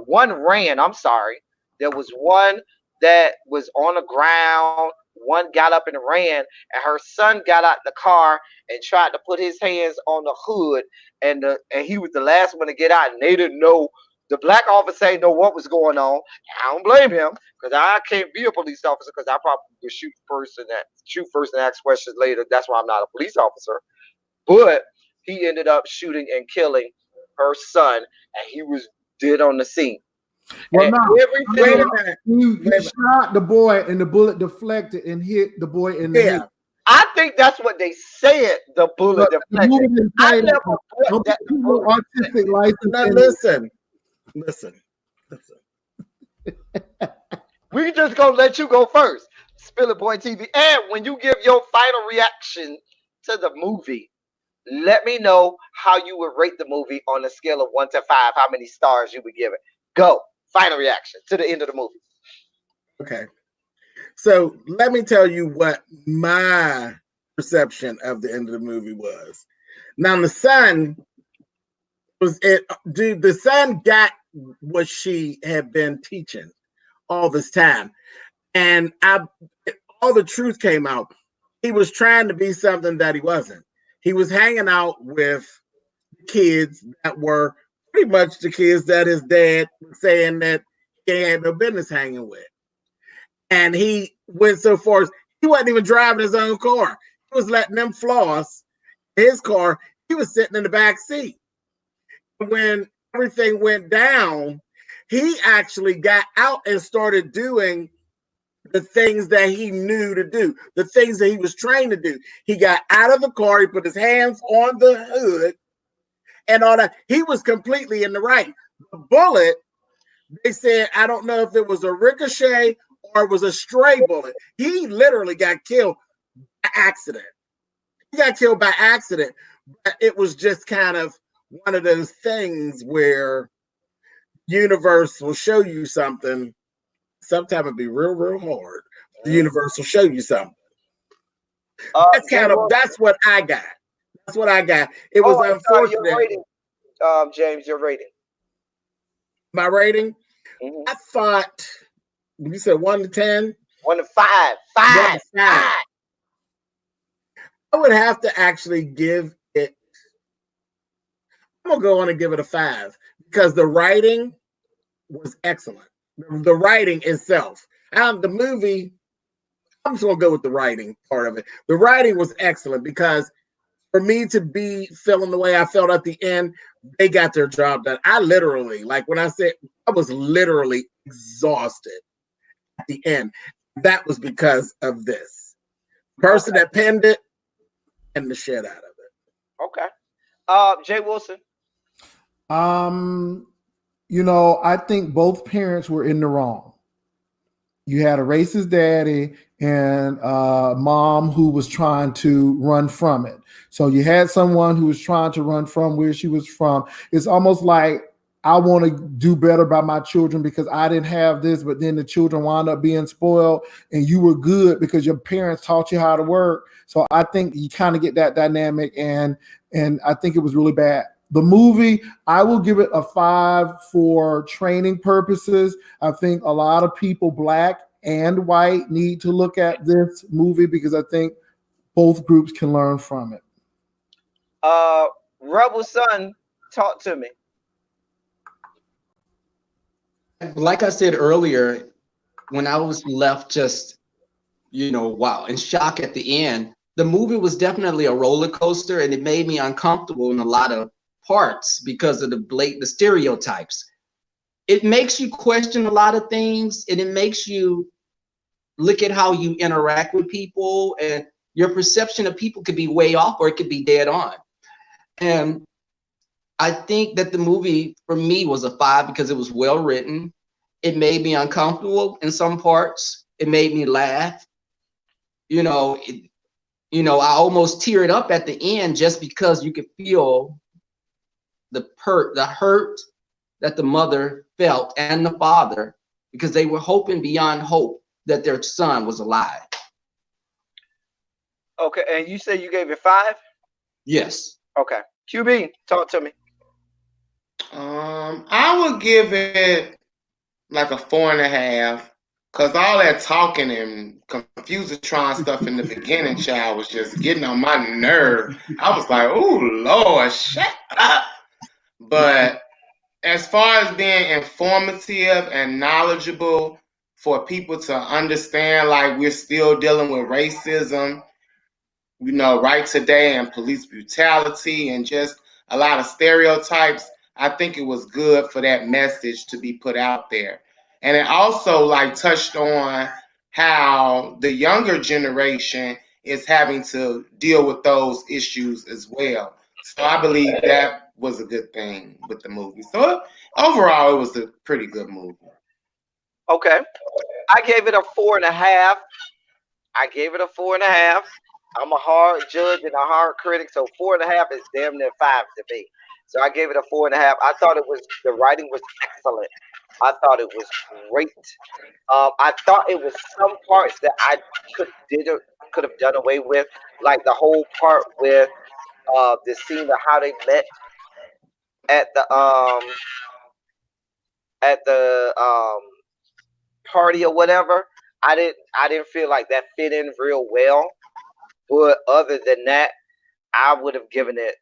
one ran. I'm sorry. There was one that was on the ground, one got up and ran, and her son got out the car and tried to put his hands on the hood, and he was the last one to get out, and they didn't know. The black officer didn't know what was going on. I don't blame him because I can't be a police officer because I probably would shoot first and ask questions later. That's why I'm not a police officer. But he ended up shooting and killing her son, and he was dead on the scene. well, Wait he shot the boy, and the bullet deflected and hit the boy in the head. I think that's what they said. The bullet deflected. I never thought that the bullet artistic license. Now listen. We just gonna let you go first, SpillitBoyTV. And when you give your final reaction to the movie, let me know how you would rate the movie on a scale of 1 to 5. How many stars you would give it? Go. Final reaction to the end of the movie. Okay. So let me tell you what my perception of the end of the movie was. Now the son the son got what she had been teaching all this time. And all the truth came out. He was trying to be something that he wasn't. He was hanging out with kids that were pretty much the kids that his dad was saying that he had no business hanging with. And he went so far as He wasn't even driving his own car. He was letting them floss his car. He was sitting in the back seat. When everything went down, he actually got out and started doing the things that he knew to do, the things that he was trained to do. He got out of the car, he put his hands on the hood and all that. He was completely in the right. The bullet, they said, I don't know if it was a ricochet or it was a stray bullet. He literally got killed by accident. He got killed by accident. But it was just kind of one of those things where universe will show you something. Sometimes it'll be real, real hard. The universe will show you something. That's what I got. That's what I got. It was unfortunate. Your rating, James, your rating. My rating? I thought, you said 1 to 10? 1 to 5. 5. 1 to 5. I would have to actually give it, I'm going to go on and give it a 5 because the writing was excellent. The writing itself. The movie, I'm just going to go with the writing part of it. The writing was excellent because for me to be feeling the way I felt at the end, they got their job done. I literally, like when I said, I was literally exhausted at the end. That was because of this. Person that penned it and the shit out of it. Okay. Jay Wilson. You know, I think both parents were in the wrong. You had a racist daddy and a mom who was trying to run from it. So you had someone who was trying to run from where she was from. It's almost like I want to do better by my children because I didn't have this, but then the children wound up being spoiled and you were good because your parents taught you how to work. So I think you kind of get that dynamic and I think it was really bad. The movie, I will give it a 5 for training purposes. I think a lot of people, black and white, need to look at this movie because I think both groups can learn from it. Rebel Son, talk to me. Like I said earlier, when I was left just, wow, in shock at the end, the movie was definitely a roller coaster and it made me uncomfortable in a lot of parts because of the stereotypes. It makes you question a lot of things and it makes you look at how you interact with people and your perception of people could be way off or it could be dead on. And I think that the movie for me was a 5 because it was well written. It made me uncomfortable in some parts. It made me laugh. I almost teared up at the end just because you could feel the hurt that the mother felt and the father because they were hoping beyond hope that their son was alive. Okay, and you say you gave it 5? Yes. Okay. QB, talk to me. I would give it like a 4.5 because all that talking and confusatron stuff in the beginning, child, was just getting on my nerve. I was like, "Oh Lord, shut up!" But as far as being informative and knowledgeable for people to understand, like we're still dealing with racism, right today, and police brutality and just a lot of stereotypes, I think it was good for that message to be put out there. And it also touched on how the younger generation is having to deal with those issues as well. So I believe that was a good thing with the movie. So overall, it was a pretty good movie. Okay. I gave it a 4.5. I'm a hard judge and a hard critic, so 4.5 is damn near 5 to me. So I gave it a 4.5. I thought the writing was excellent. I thought it was great. I thought it was some parts that I could have done away with, like the whole part with the scene of how they met at the party or whatever. I didn't feel like that fit in real well. But other than that, I would have given it.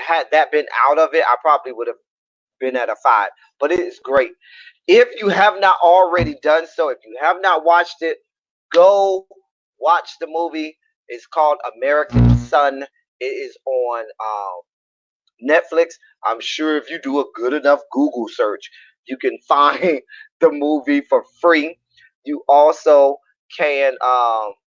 Had that been out of it, I probably would have been at a 5. But it is great. If you have not already done so, if you have not watched it, go watch the movie. It's called American Son. It is on Netflix. I'm sure if you do a good enough Google search, you can find the movie for free. You also can,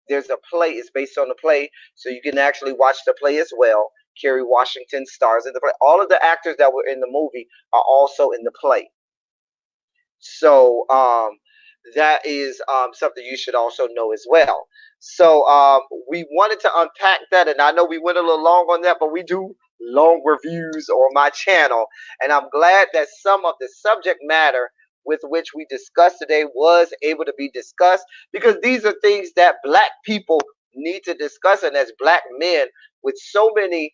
there's a play, it's based on the play, so you can actually watch the play as well. Kerry Washington stars in the play. All of the actors that were in the movie are also in the play. So that is something you should also know as well. So we wanted to unpack that, and I know we went a little long on that, but we do long reviews on my channel, and I'm glad that some of the subject matter with which we discussed today was able to be discussed, because these are things that Black people need to discuss, and as Black men, with so many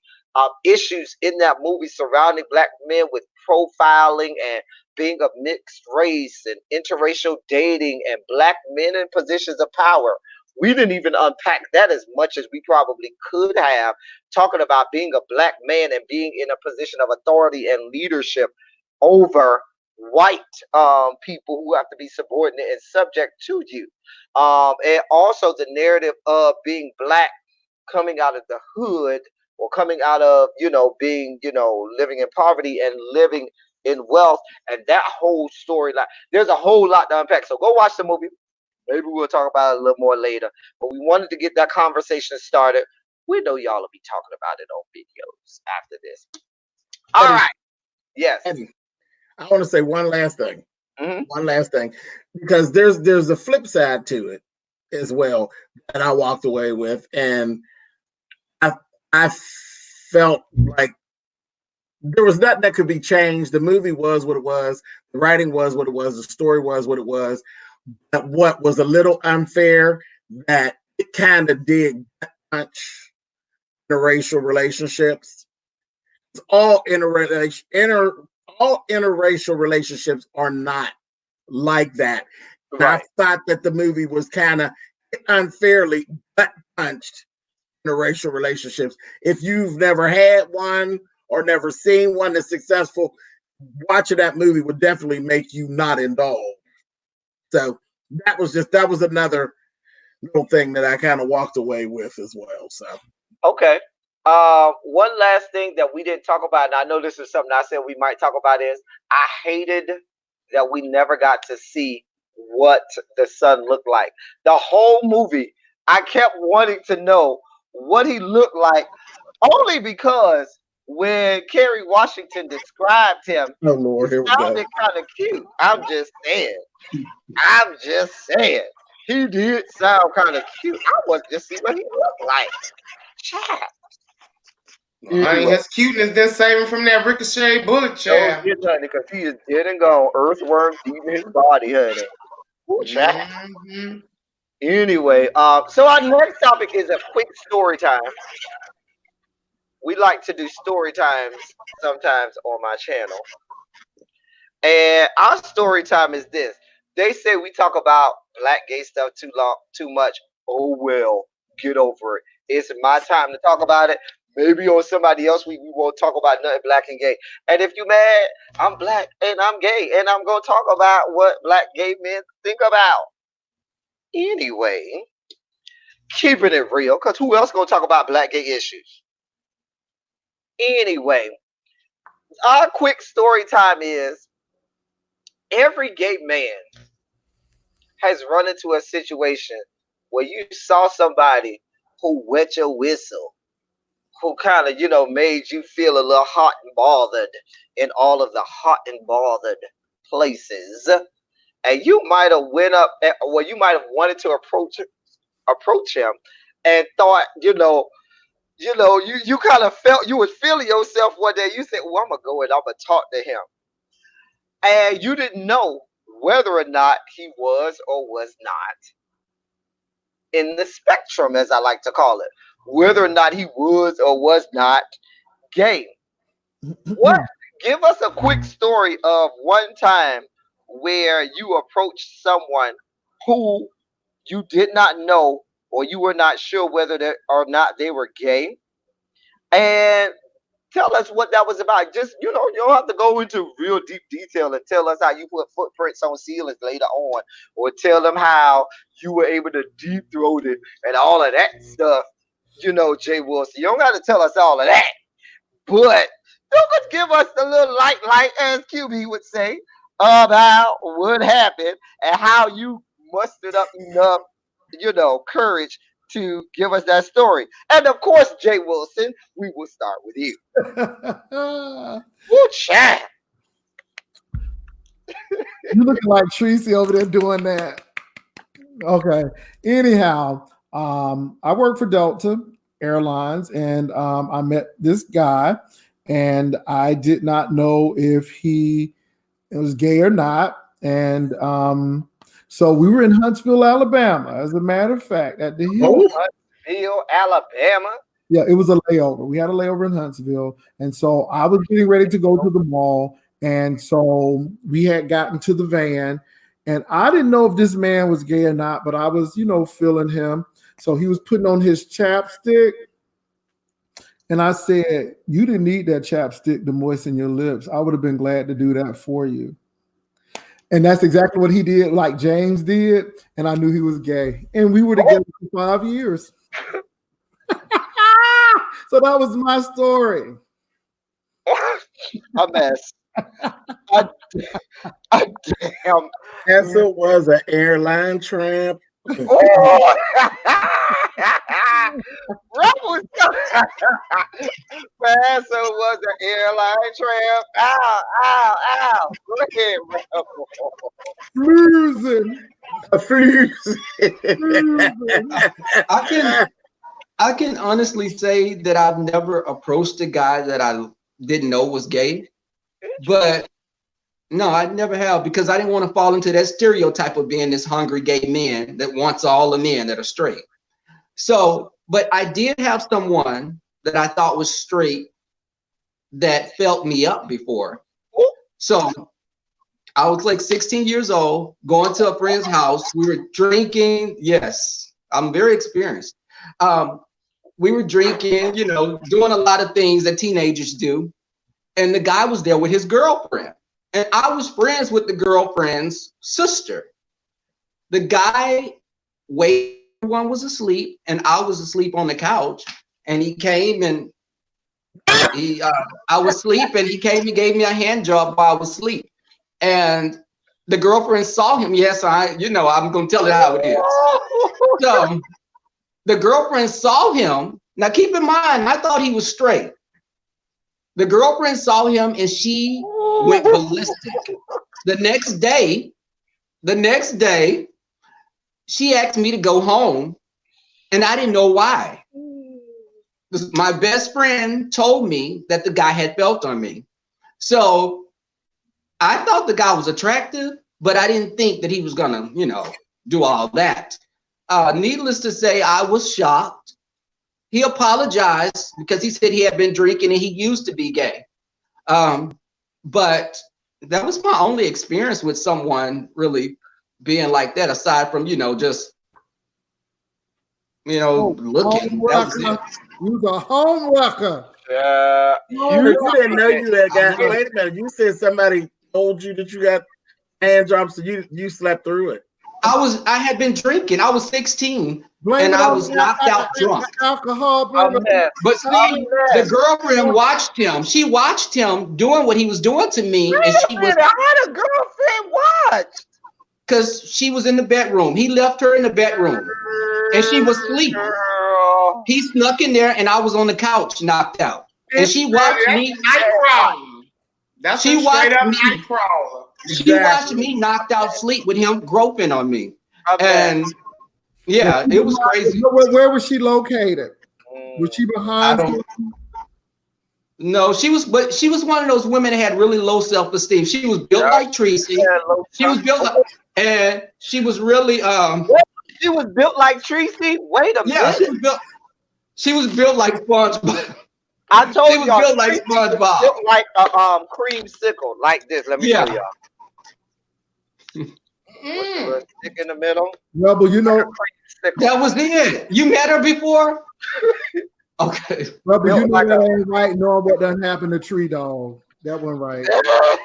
issues in that movie surrounding Black men with profiling and being of mixed race and interracial dating and Black men in positions of power. We didn't even unpack that as much as we probably could have, talking about being a Black man and being in a position of authority and leadership over white people who have to be subordinate and subject to you. And also the narrative of being Black coming out of the hood, or coming out of, being, living in poverty and living in wealth, and that whole storyline. There's a whole lot to unpack. So go watch the movie. Maybe we'll talk about it a little more later. But we wanted to get that conversation started. We know y'all will be talking about it on videos after this. All right. Yes. Eddie, I want to say one last thing. Mhm. One last thing, because there's a flip side to it as well that I walked away with, and I felt like there was nothing that could be changed. The movie was what it was. The writing was what it was. The story was what it was. But what was a little unfair, that it kind of did punch interracial relationships. All interracial relationships are not like that. Right. I thought that the movie was kind of unfairly gut punched interracial relationships. If you've never had one or never seen one that's successful, watching that movie would definitely make you not indulge. So that was another little thing that I kind of walked away with as well. So Okay. One last thing that we didn't talk about, and I know this is something I said we might talk about, is I hated that we never got to see what the son looked like. The whole movie, I kept wanting to know what he looked like, only because when Kerry Washington described him, oh he Lord, here we go. sounded kind of cute. I'm just saying. I'm just saying. He did sound kind of cute. I wanted to see what he looked like. Child. I ain't his cuteness then saving from that ricochet bullet, Don't child. get honey, because he is dead and gone. Earthworm deep in his body, honey. Ooh, child. Mm-hmm. Anyway, so our next topic is a quick story time. We like to do story times sometimes on my channel. And our story time is this. They say we talk about Black gay stuff too much. Oh well, get over it. It's my time to talk about it. Maybe on somebody else we won't talk about nothing Black and gay. And if you mad, I'm Black and I'm gay, and I'm gonna talk about what Black gay men think about. Anyway, keeping it real, because who else gonna talk about Black gay issues? Anyway, our quick story time is every gay man has run into a situation where you saw somebody who wet your whistle, who kind of, made you feel a little hot and bothered in all of the hot and bothered places. And you might have went up, well, you might have wanted to approach him and thought, you kind of felt, you was feeling yourself one day. You said, well, I'm going to go and I'm going to talk to him. And you didn't know whether or not he was or was not in the spectrum, as I like to call it, whether or not he was or was not gay. What? Give us a quick story of one time where you approached someone who you did not know, or you were not sure whether or not they were gay, and tell us what that was about. Just, you don't have to go into real deep detail and tell us how you put footprints on ceilings later on, or tell them how you were able to deep throat it and all of that stuff. Jay Wilson, you don't got to tell us all of that, but don't just give us the little light, as QB would say, about what happened and how you mustered up enough, courage to give us that story. And of course, Jay Wilson, we will start with you. Woo, chat. You looking like Tracy over there doing that. Okay. Anyhow, I work for Delta Airlines, and I met this guy, and I did not know if he was gay or not. And so we were in Huntsville, Alabama, as a matter of fact, at the Hill. Huntsville, Alabama. Yeah, it was a layover. We had a layover in Huntsville. And so I was getting ready to go to the mall. And so we had gotten to the van. And I didn't know if this man was gay or not, but I was, feeling him. So he was putting on his chapstick. And I said, you didn't need that chapstick to moisten your lips. I would have been glad to do that for you. And that's exactly what he did, like James did. And I knew he was gay. And we were together for 5 years. So that was my story. A mess. Damn. Tessa was an airline tramp. Oh. Paso was an airline tramp. Ow. Go ahead, Rebel. I can honestly say that I've never approached a guy that I didn't know was gay. But no, I never have, because I didn't want to fall into that stereotype of being this hungry gay man that wants all the men that are straight. So, but I did have someone that I thought was straight that felt me up before. So I was like 16 years old, going to a friend's house. We were drinking. Yes, I'm very experienced. We were drinking, doing a lot of things that teenagers do. And the guy was there with his girlfriend. And I was friends with the girlfriend's sister. The guy waited, everyone was asleep, and I was asleep on the couch. And he came and I was asleep, and he came and gave me a hand job while I was asleep. And the girlfriend saw him. Yes, I'm going to tell it how it is. So the girlfriend saw him. Now, keep in mind, I thought he was straight. The girlfriend saw him, and she went ballistic. The next day, she asked me to go home, and I didn't know why. My best friend told me that the guy had felt on me. So I thought the guy was attractive, but I didn't think that he was gonna, do all that. Needless to say, I was shocked. He apologized because he said he had been drinking and he used to be gay. But that was my only experience with someone really being like that, aside from, just, looking. That was it. You was a home wrecker. You didn't know you had got. Wait a minute. You said somebody told you that you got hand jobs, so you slept through it. I had been drinking. I was 16, and I was knocked out drunk. Alcohol, but see, the girlfriend watched him. She watched him doing what he was doing to me, and she was. How the girlfriend watched? Because she was in the bedroom. He left her in the bedroom, and she was asleep. He snuck in there, and I was on the couch, knocked out. And she watched me. That's a straight up night crawler. She watched me knocked out sleep with him groping on me. And yeah, it was crazy. Where was she located? Was she behind? No, she was one of those women that had really low self-esteem. She was built like Tracy. She was built like, and she was really she was built like Tracy. Wait a minute. Yeah, she was built like SpongeBob. I told you, she was built like SpongeBob. Built like a creamsicle, like this. Let me show y'all. Stick in the middle. Rebel, that was it. You met her before? Okay. But you know Built like that a- ain't right, knowing what done happened to Tree Dog. That one right.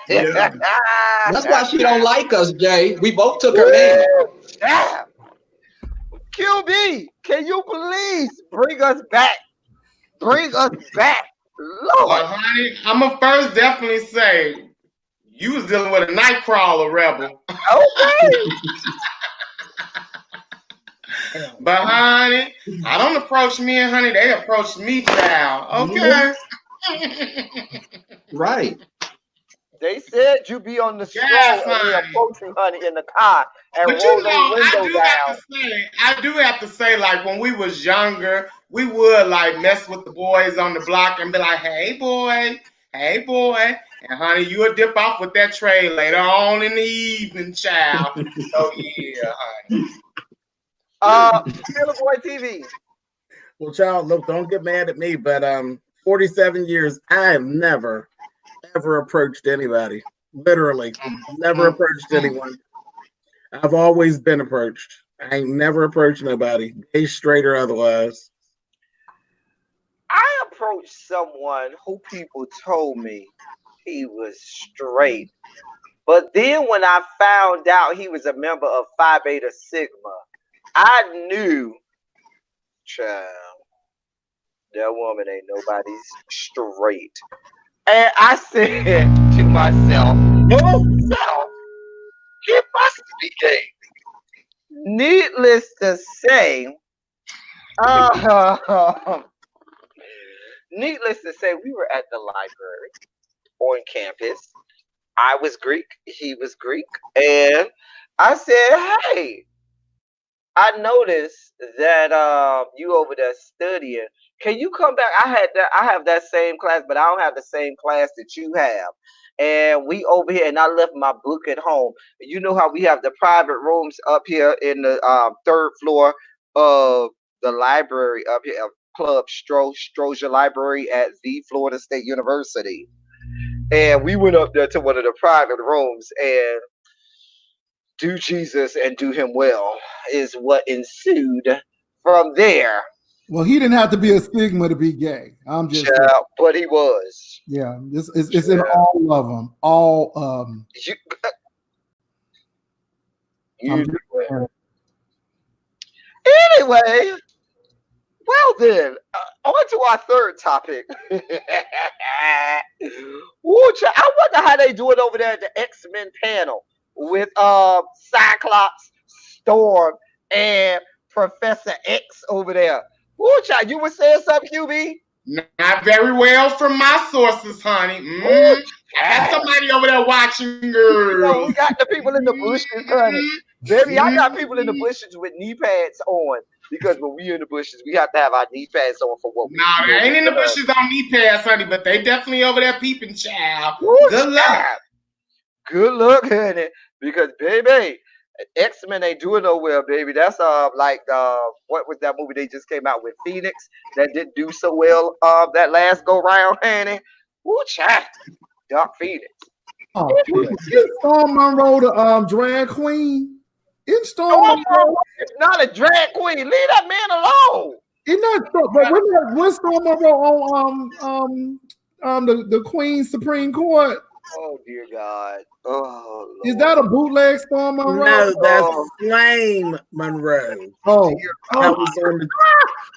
Yeah. That's why she don't like us, Jay. We both took her man. Damn. QB, can you please bring us back? Bring us back. Lord. Well, honey, I'm going to first definitely say you was dealing with a Nightcrawler rebel. Okay. But, honey, I don't approach me and honey. They approach me, child. Okay. Right. They said you be on the stroll Yes, and they honey. approach you, honey, in the car and But roll you know, their window down. I do have to say, like when we was younger, we would like mess with the boys on the block and be like, hey boy, and honey, you would dip off with that tray later on in the evening, child. So yeah, honey. SpillitBoyTV. Well, child, look, don't get mad at me, but 47 years, I have never ever approached anybody. Literally, never approached anyone. I've always been approached. I ain't never approached nobody, gay, straight, or otherwise. I approached someone who people told me he was straight. But then when I found out he was a member of Phi Beta Sigma, I knew, child, that woman ain't nobody's straight. And I said to myself, he must be gay. Needless to say, we were at the library on campus. I was Greek, he was Greek, and I said, "Hey, I noticed that you over there studying. Can you come back? I have that same class, but I don't have the same class that you have. And we over here, and I left my book at home. You know how we have the private rooms up here in the third floor of the library up here, Club Strozier Library at the Florida State University. And we went up there to one of the private rooms and do Jesus and do him well is what ensued from there. Well, he didn't have to be a stigma to be gay. I'm just saying. But he was. Yeah, it's in all of them. All of them. Anyway, well then, on to our third topic. Ooh, I wonder how they do it over there at the X-Men panel with Cyclops, Storm, and Professor X over there. Ooh, child, you were saying something, QB? Not very well from my sources, honey. Got somebody over there watching, girl. You know, we got the people in the bushes, honey. Baby, I got people in the bushes with knee pads on. Because when we in the bushes, we have to have our knee pads on for what we do. They ain't in the bushes on knee pads, honey, but they definitely over there peeping, child. Ooh, good luck. Good luck, honey. Because, baby, X-Men ain't doing nowhere, baby. That's like what was that movie they just came out with, Phoenix, that didn't do so well that last go round, honey. Ooh, child. Dark Phoenix. Oh, is Storm Monroe the drag queen? It's Storm Monroe. It's not a drag queen. Leave that man alone. It's not. But when Storm Monroe on the Queen's Supreme Court? Oh dear God. Oh, Lord. Is that a bootleg Storm Monroe? No, that's Flame Monroe. Oh, that was on the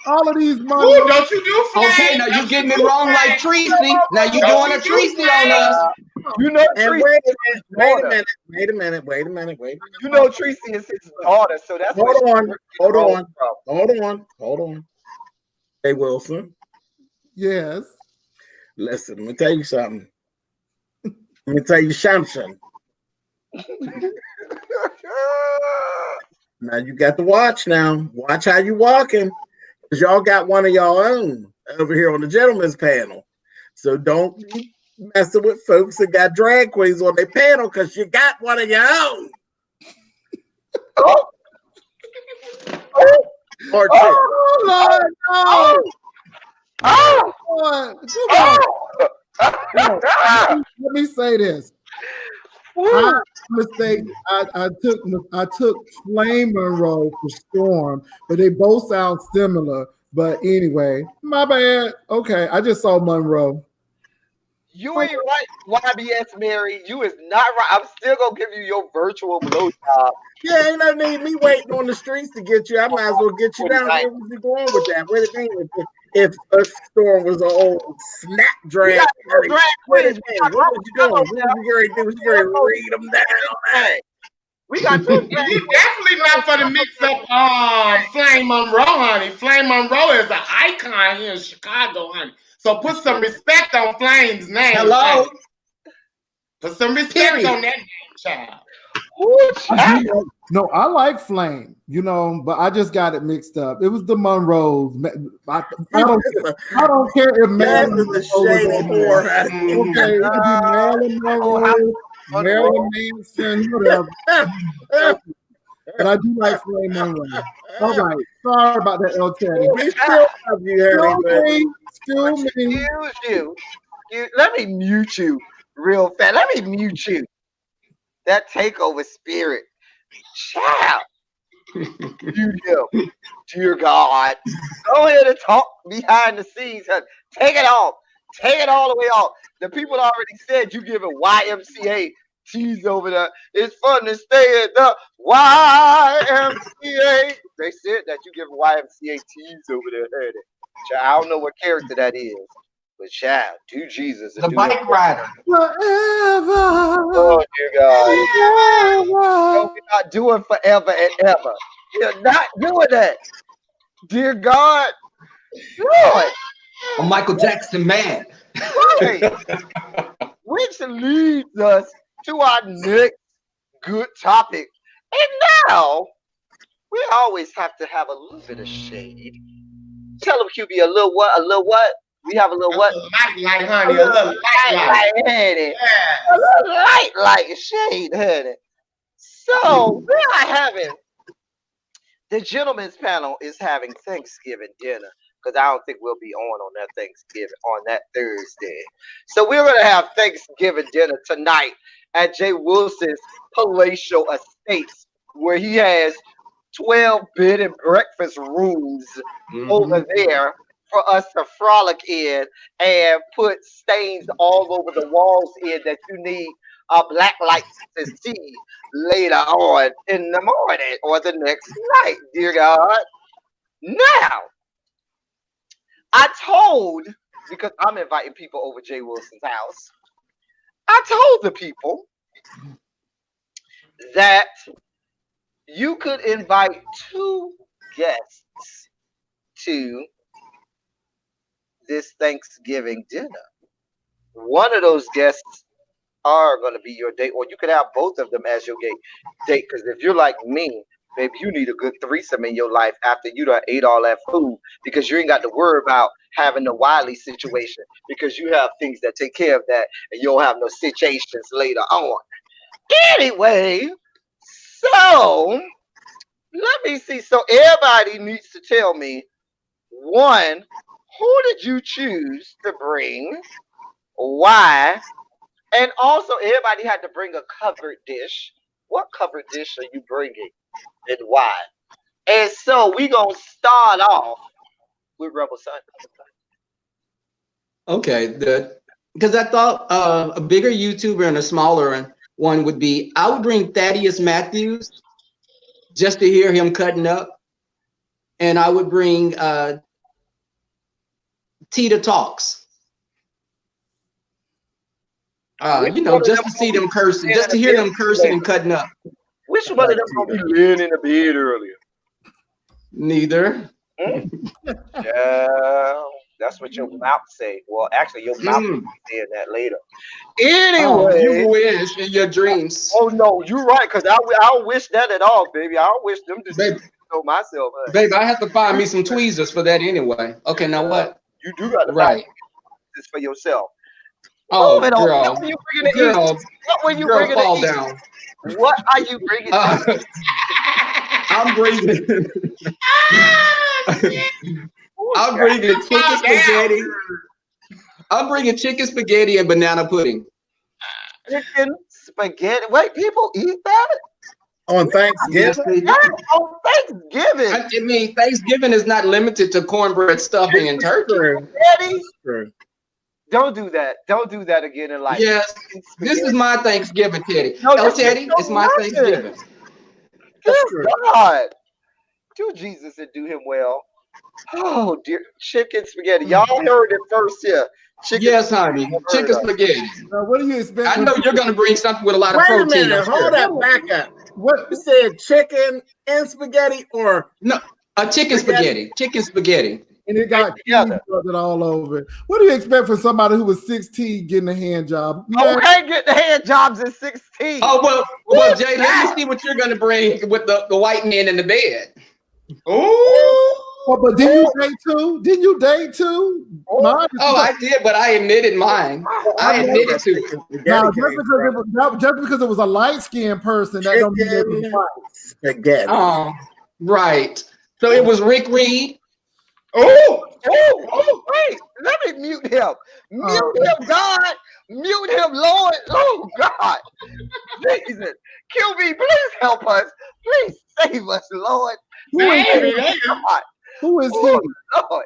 all of these money. Ooh, don't you do Flame? Okay, now you getting it wrong like Tracy. Now you doing a Tracy on us. You know, and wait a minute. You know, Tracy is his daughter, so that's Hold on. Hey, Wilson. Yes. Listen, let me tell you something. Let me tell you something. Now you got to watch now. Watch how you walking. Because y'all got one of y'all own over here on the gentleman's panel. So don't be messing with folks that got drag queens on their panel because you got one of your own. Or two. Lord, no. Let me say this. I took Flame Monroe for Storm, but they both sound similar. But anyway, my bad. Okay, I just saw Monroe. You ain't right, YBS Mary. You is not right. I'm still gonna give you your virtual blowjob. Yeah, ain't no need me waiting on the streets to get you. I might as well get you down. Where was you going with that? What do you mean if a storm was an old snap drag? What was you doing? What was you going to read them down? We got two. You definitely not for the mix up Flame Monroe, honey. Flame Monroe is an icon here in Chicago, honey. So put some respect on Flame's name. Hello. Honey. Put some respect on that name, child. No, I like Flame, but I just got it mixed up. It was the Monroes. I don't care if Marilyn Monroe is a shady whore. Okay, it could be Marilyn Monroe, Marilyn Manson, whatever. But I do like Flame Monroe. All right, sorry about that, El Teddy. We still love you, Excuse you. Let me mute you real fast. Let me mute you. That takeover spirit. Child. Dear God. Go ahead and talk behind the scenes. Take it off. Take it all the way off. The people already said you giving YMCA tease over there. It's fun to stay at the YMCA. They said that you giving YMCA tease over there. Child, I don't know what character that is. But child, do Jesus. The bike rider. Forever. Oh, dear God. No, we're not doing forever and ever. You're not doing that. Dear God. Lord. A Michael Jackson man. Right. Which leads us to our next good topic. And now, we always have to have a little bit of shade. Tell them, QB, a little what? A little what? We have a little what? A little light, honey. A little light, honey. Yeah. A little light shade, honey. So we are having the gentleman's panel is having Thanksgiving dinner because I don't think we'll be on that Thanksgiving on that Thursday. So we're gonna have Thanksgiving dinner tonight at Jay Wilson's palatial estates, where he has 12 bed and breakfast rooms over there for us to frolic in and put stains all over the walls in that you need black lights to see later on in the morning or the next night, dear God. Now, I told, because I'm inviting people over Jay Wilson's house, I told the people that you could invite 2 guests to this Thanksgiving dinner. One of those guests are going to be your date, or you could have both of them as your date. Because if you're like me, baby, you need a good threesome in your life after you done ate all that food, because you ain't got to worry about having the Wiley situation, because you have things that take care of that, and you don't have no situations later on. Anyway, so let me see. So everybody needs to tell me, one, who did you choose to bring? Why? And also, everybody had to bring a covered dish. What covered dish are you bringing, and why? And so we gonna start off with Rebel Son. Okay, because I thought a bigger YouTuber and a smaller one would be, I would bring Thaddeus Matthews just to hear him cutting up, and I would bring Tita Talks. Just to see them cursing, just to hear them cursing and cutting up. Which one of them gonna be laying in the bed earlier? Neither. Yeah, that's what your mouth say. Well, actually, your mouth will be saying that later. Anyway, you wish in your dreams. Oh no, you're right. Cause I don't wish that at all, baby. I don't wish them to know myself. Baby, I have to find me some tweezers for that anyway. Okay, now what? You do got to find this for yourself. Oh, girl. What were you bringing to eat? What were you bringing to eat? Down. What are you bringing to eat? I'm bringing. I'm bringing chicken spaghetti. I'm bringing chicken spaghetti and banana pudding. Chicken spaghetti. Wait, people eat that? On Thanksgiving? On Thanksgiving. I mean, Thanksgiving is not limited to cornbread, stuffing, and turkey. Daddy, True. don't do that. Don't do that again in life. Yes, this is my Thanksgiving, Teddy. No, Oh, this is Teddy, so it's my nothing. Thanksgiving. Good God. Do Jesus and do him well. Oh, dear. Chicken spaghetti. Y'all heard it first here. Chicken Yes, honey. Chicken spaghetti. Now, what do you expect? I know you're going to bring something with a lot of Wait a protein. minute, I'm sure. hold up, back up. What? You said chicken and spaghetti, or No, a chicken spaghetti. Chicken spaghetti. And it got cheese buzzing all over it. What do you expect from somebody who was 16 getting a hand job? Okay, get the hand jobs at 16. Oh, well, Jay, let me see what you're going to bring with the white man in the bed. Oh, but didn't you date too? Didn't you date too? Oh, I did, but I admitted mine. I admitted to it. Now, just because it was a light-skinned person, that don't mean it was white. spaghetti. Oh, right. So it was Rick Reed. Wait, let me mute him. Mute him, God. Mute him, Lord. Oh, God. Jesus. QB, please help us. Please save us, Lord. Who is he? God. Who is Oh, he? Lord.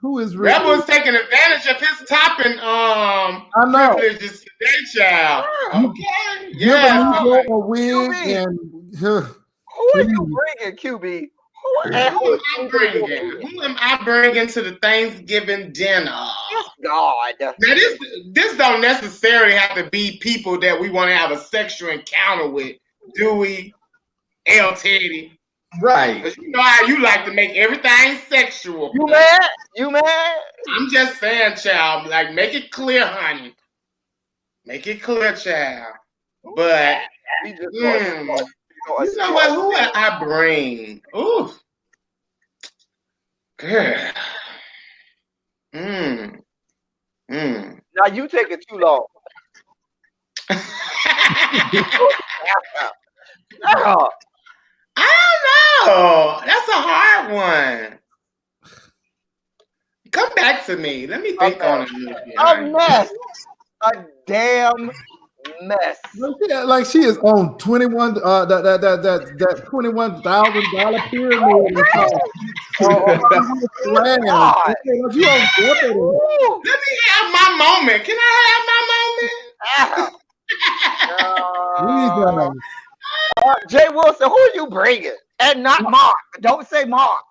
Who is Rick? Rebel is taking advantage of his topping I know. privileges today, child. Okay. Give Yeah. a Negro a wig and Who are you bringing, QB? Who am I bringing to the Thanksgiving dinner? Yes, God. Now this don't necessarily have to be people that we want to have a sexual encounter with, do we? L. Teddy. Right. Because you know how you like to make everything sexual. You mad? You mad? I'm just saying, child. Like, make it clear, honey. Make it clear, child. But you know what? Who would I bring? Ooh. Girl. Now you taking too long. I don't know. That's a hard one. Come back to me. Let me think on it a little bit. A mess. A damn mess. Like she is on 21 that $21,000 pyramid. Let me have my moment. Can I have my moment? Jay Wilson, who are you bringing? And not Mark. Don't say Mark.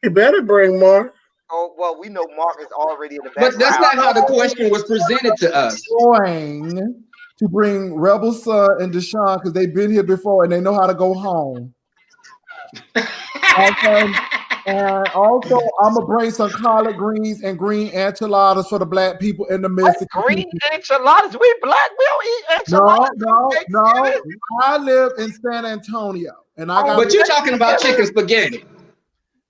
You better bring Mark. Oh, well, we know Mark is already in the But background. that's not how the question was presented to us. Going to bring Rebel Son and Deshaun because they've been here before and they know how to go home. Okay. And also, I'm gonna bring some collard greens and green enchiladas for the black people in the Mexican. Green enchiladas? We black? We don't eat enchiladas. No. I live in San Antonio, and I got. But you're talking about chicken spaghetti.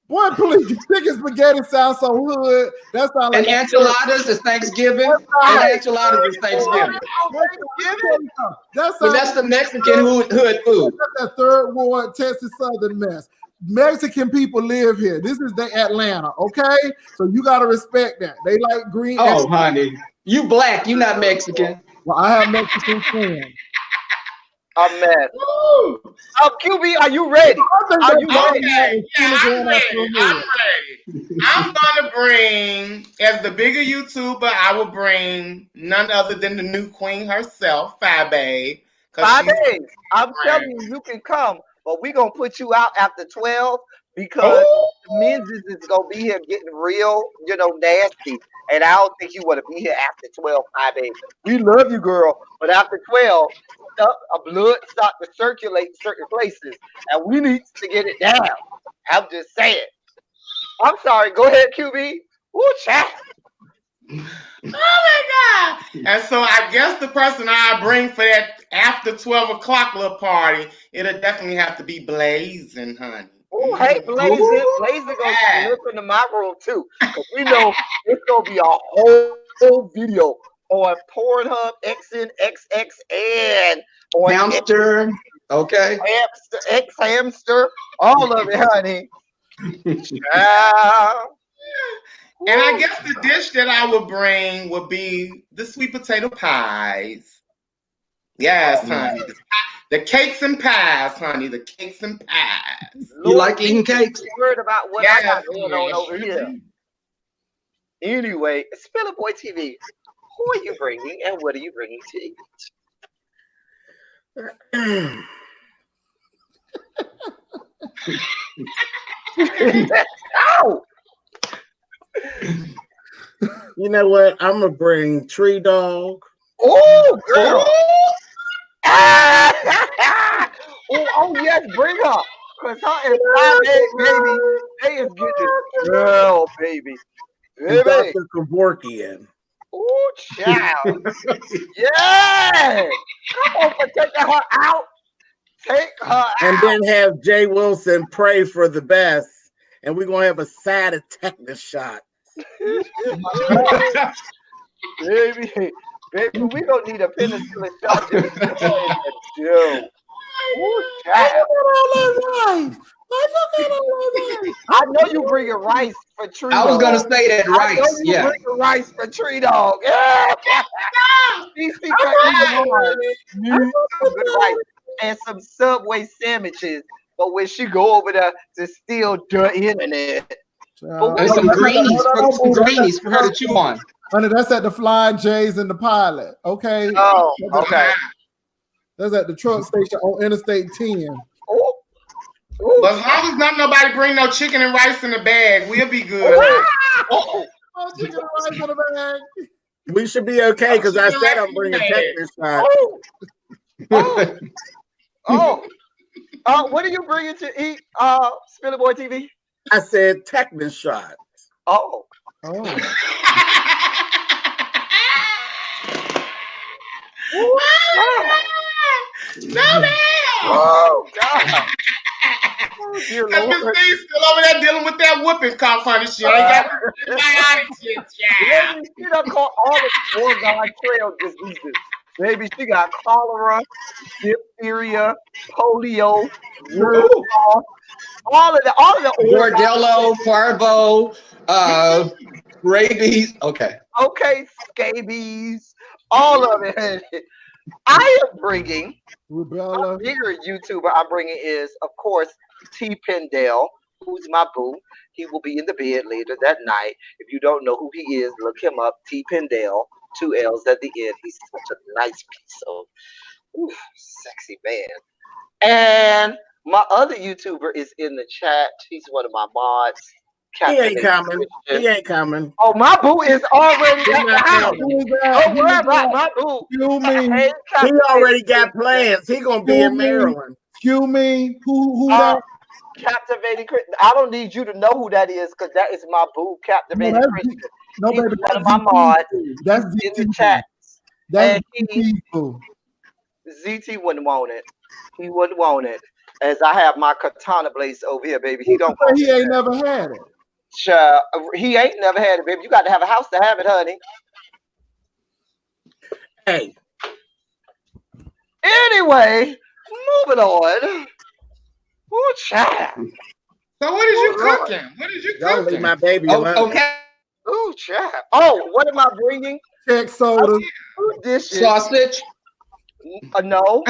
Boy, please, chicken spaghetti sounds so hood. That sounds like. And enchiladas is Thanksgiving. And enchiladas is Thanksgiving. But that's the Mexican hood food. That's that third ward Texas Southern mess. Mexican people live here. This is the Atlanta, okay? So you gotta respect that. They like green. Oh, honey, you black. You not Mexican. Well, I have Mexican friends. I'm mad. QB, are you ready? Are you ready? Okay, yeah, I'm ready. I'm gonna bring, as the bigger YouTuber, I will bring none other than the new queen herself, Fabe. Fabe, I'm telling you, you can come, but we're gonna put you out after 12 because the men's is gonna be here getting real, nasty. And I don't think you want to be here after 12, Fabe. We love you, girl, but after 12, blood start to circulate certain places, and we need to get it down. I'm just saying. I'm sorry. Go ahead, QB. Ooh, chat. Oh my God! And so I guess the person I bring for that after 12 o'clock little party, it'll definitely have to be Blazing, honey. Oh, hey, Blazing gonna slip into my room too. Cause we know it's gonna be a whole video on Pornhub, XNXX, and on Hamster, okay. Hamster, all of it, honey. And I guess the dish that I would bring would be the sweet potato pies. Yes, honey. The cakes and pies, honey. The cakes and pies. You like eating cakes? Word about what I got going on yes, over here. Anyway, SpillitBoyTV, who are you bringing and what are you bringing to eat? Ow! You know what? I'm gonna bring Tree Dog. Oh, girl! Oh, yes, bring her. Because her and my baby, they is getting girl, baby. And Baby. Dr. Kevorkian. Oh, child. Yeah. Come on, for taking her out. Take her out. And then have Jay Wilson pray for the best. And we're gonna have a sad tetanus shot. Baby, we don't need a penicillin shot. I know you bringing rice for Tree Dog. I was gonna say that rice. I know you bringing rice for Tree Dog. Yeah. These people need some good rice and some Subway sandwiches. But when she go over there to steal the internet, and some greenies for her to chew on. Honey, that's at the Flying J's and the Pilot. Okay. Oh, okay. That's at the truck station on Interstate 10. But as long as not nobody bring no chicken and rice in the bag, we'll be good. Chicken and rice in the bag. We should be okay because I said I'm bringing Texas shot. What are you bringing to eat, SpillitBoyTV? I said tetanus shot. Oh. No, man. Oh, God. Dear Because Lord. Miss Thing's still over there dealing with that whooping cough, honey. She ain't got antibiotics yet, child. Baby, she done caught all the Oregon Trail diseases. Baby, she got cholera, diphtheria, polio, all of the Bordello, parvo, rabies. Okay, scabies, all of it. I am bringing Rubella. a bigger YouTuber. I'm bringing is, of course, T. Pendale, who's my boo. He will be in the bed later that night. If you don't know who he is, look him up. T. Pendale, 2 L's at the end. He's such a nice piece of sexy man. And my other YouTuber is in the chat. He's one of my mods. He ain't coming. He ain't coming. Oh, my boo is already at the house. Oh, my boo. He already got plans. He gonna be in Maryland. Excuse me. Who that? Captivating Christian. I don't need you to know who that is because that is my boo, Captivating Christian. No, He's baby, one of my mods. That's in the chat. That's ZT wouldn't want it. He wouldn't want it. As I have my katana blades over here, baby. He don't. He ain't never had it. He ain't never had it, baby. You got to have a house to have it, honey. Hey. Anyway, moving on. Oh, child. So what is you cooking? What is you cooking? Don't leave my baby alone. Okay. Oh, child. Oh, what am I bringing? Check soda. Dishes. Sausage. No.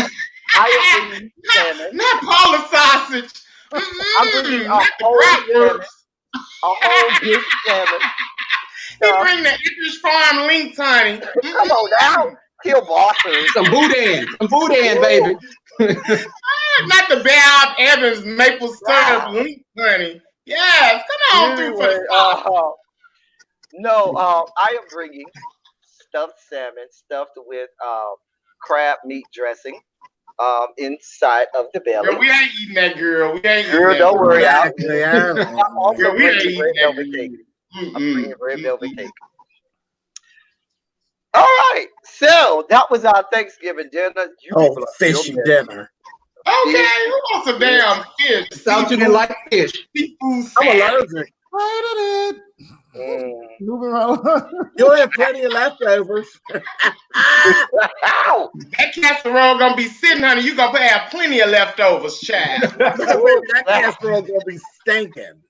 I am bringing salmon. Not Paula sausage. I'm bringing a whole big salmon. He bring the English farm links, honey. Come on now. Kill bosses. Some boudin, baby. Not the Bob Evans maple syrup link, honey. Yes, come on through for the No, I am bringing stuffed salmon stuffed with crab meat dressing inside of the belly. Girl, we ain't eating that, girl. We ain't Girl, eating don't worry. I'm Girl, also we ain't bringing red eating velvet that. cake. I'm bringing red velvet cake. All right, so that was our Thanksgiving dinner. Fishy dinner. Okay, who wants a damn fish? Sounds you didn't like fish. Seafood I'm salad. allergic. Moving around. You'll have plenty of leftovers. That casserole gonna be sitting, honey. You gonna have plenty of leftovers, child. That casserole gonna be stinking.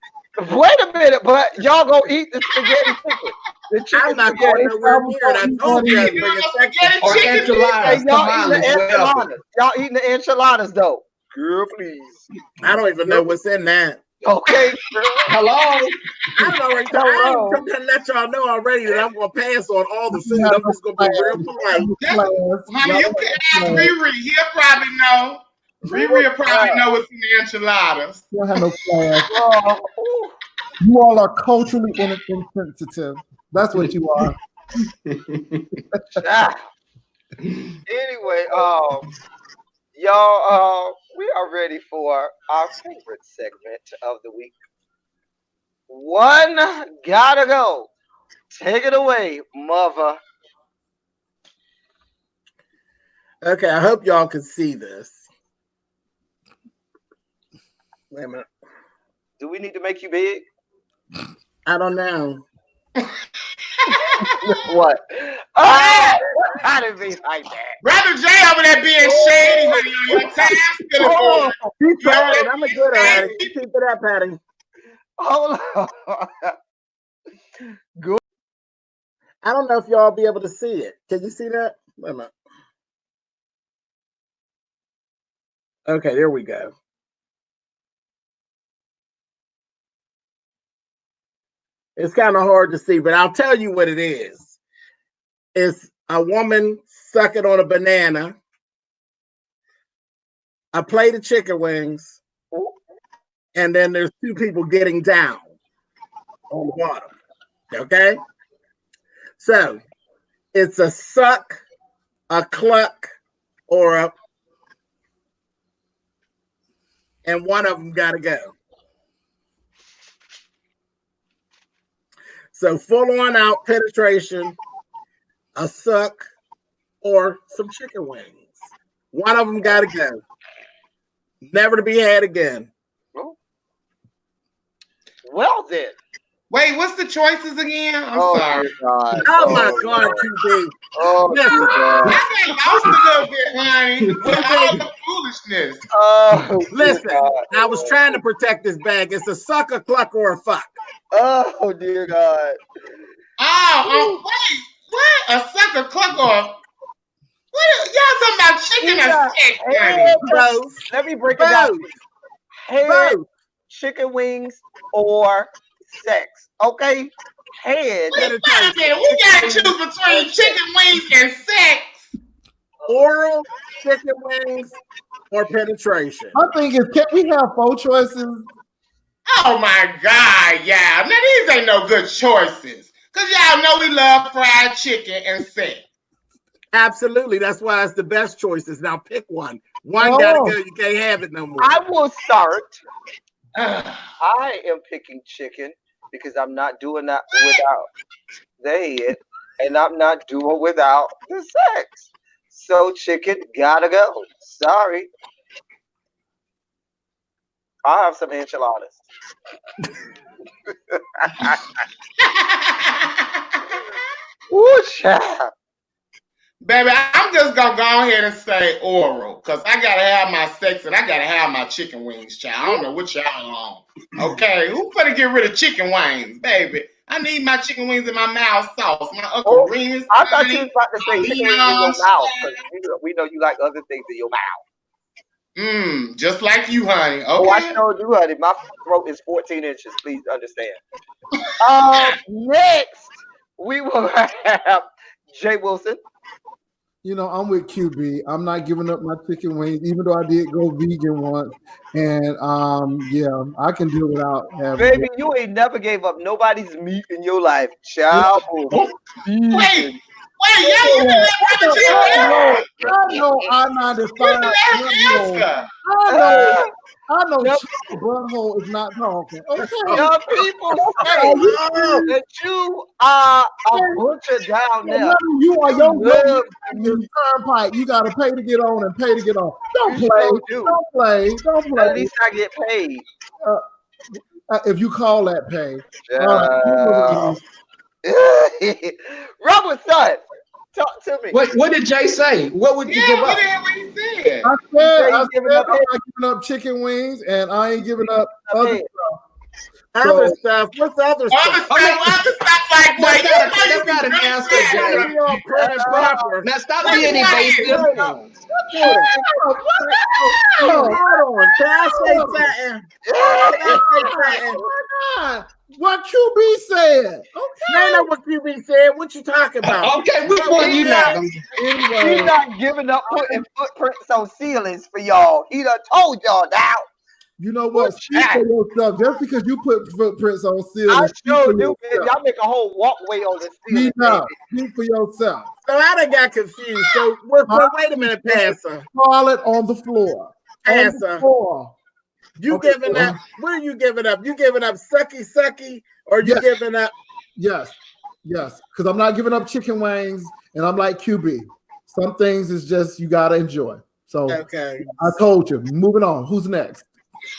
Wait a minute, but y'all gonna eat the spaghetti chicken. The chicken I'm not spaghetti. going nowhere near it. I told you I was bringing section. Or Hey, enchiladas. Come y'all on, eating the let's welcome. enchiladas. Y'all eating the enchiladas though. Girl, please. I don't even know what's in that. Okay, girl. Hello. I'm already. Hello. I'm gonna let y'all know already that I'm gonna pass on all the food. I'm just gonna be real polite. Honey, you can ask Riri. He'll probably know. Riri will probably know what's in the enchiladas. You don't have no class. Oh, You all are culturally insensitive. That's what you are. ah. Anyway, y'all, we are ready for our favorite segment of the week. One gotta go. Take it away, mother. Okay, I hope y'all can see this. Wait a minute. Do we need to make you big? I don't know. What? Ah! I didn't mean like that. Brother Jay over there being shady, honey, on your time still Oh, Keep patting. I'm a good at it. Keep it up, patting. hold on. I don't know if y'all be able to see it. Can you see that? Wait a minute. Okay, there we go. It's kind of hard to see, but I'll tell you what it is. It's a woman sucking on a banana, a plate of chicken wings, and then there's two people getting down on the bottom. Okay? So it's a suck, a cluck, or a, and one of them got to go. So full on out penetration, a suck, or some chicken wings. One of them got to go. Never to be had again. Well then. Wait, what's the choices again? I'm sorry. God. Oh my God, QB. Oh, Listen, I got lost a little bit, honey, with all the foolishness. Oh, listen. I was trying to protect this bag. It's a suck, a cluck, or a fuck. Oh, dear God. Wait, what? A sucker cluck or what? Y'all talking about chicken or sex, honey? Both. Let me break it down. Both. Head, Both. chicken wings, or sex. Okay? Head. Wait a minute. We gotta choose between chicken wings and sex. Oral, chicken wings, or penetration. My thing is, can we have 4 choices? Oh my God, yeah. Now these ain't no good choices. Cause y'all know we love fried chicken and sex. Absolutely. That's why it's the best choices. Now pick one. One gotta go. You can't have it no more. I will start. I am picking chicken because I'm not doing that without the head, and I'm not doing without the sex. So chicken gotta go. Sorry. I'll have some enchiladas. Ooh, child. Baby, I'm just gonna go ahead and say oral, cause I gotta have my sex and I gotta have my chicken wings, child. I don't know what y'all on. Okay, who finna get rid of chicken wings, baby? I need my chicken wings in my mouth sauce, my Uncle Remus. I thought you was about to say chicken wings in your mouth, because we know you like other things in your mouth. Just like you, honey. Okay. Oh, I sure do, honey. My throat is 14 inches. Please understand. Next, we will have Jay Wilson. You know, I'm with QB. I'm not giving up my chicken wings, even though I did go vegan once. And yeah, I can do it without having Baby, it. you ain't never gave up nobody's meat in your life, child. Wait, y'all I know I-95. I know butthole is not talking. Okay. Young people say that you are a butcher down there. You are your turnpike. You gotta pay to get on and pay to get on. Don't play. Don't play. At least I get paid. If you call that pay. Robert son, talk to me. What did Jay say? What would you give up? I said I'm not giving up chicken wings, and I ain't giving up other stuff. Other stuff. What's other stuff? Other stuff like what? That's not an answer, Jay. We all prim and proper. Now stop What being is that? evasive. Hold on. Can I say something? What QB said. Okay. I know what QB said. What you talking about? Okay, which one you not? He's not giving up putting footprints on ceilings for y'all. He done told y'all now. You know what? Speak for yourself. Just because you put footprints on ceilings. I sure do, baby. Y'all make a whole walkway on the ceiling. Speak for yourself. So I done got confused. So wait a minute, Pastor. Toilet on the floor. Pastor. You giving up? What are you giving up? You giving up sucky, or you giving up? Yes, because I'm not giving up chicken wings, and I'm like QB. Some things is just you gotta enjoy. So okay, I told you. Moving on. Who's next?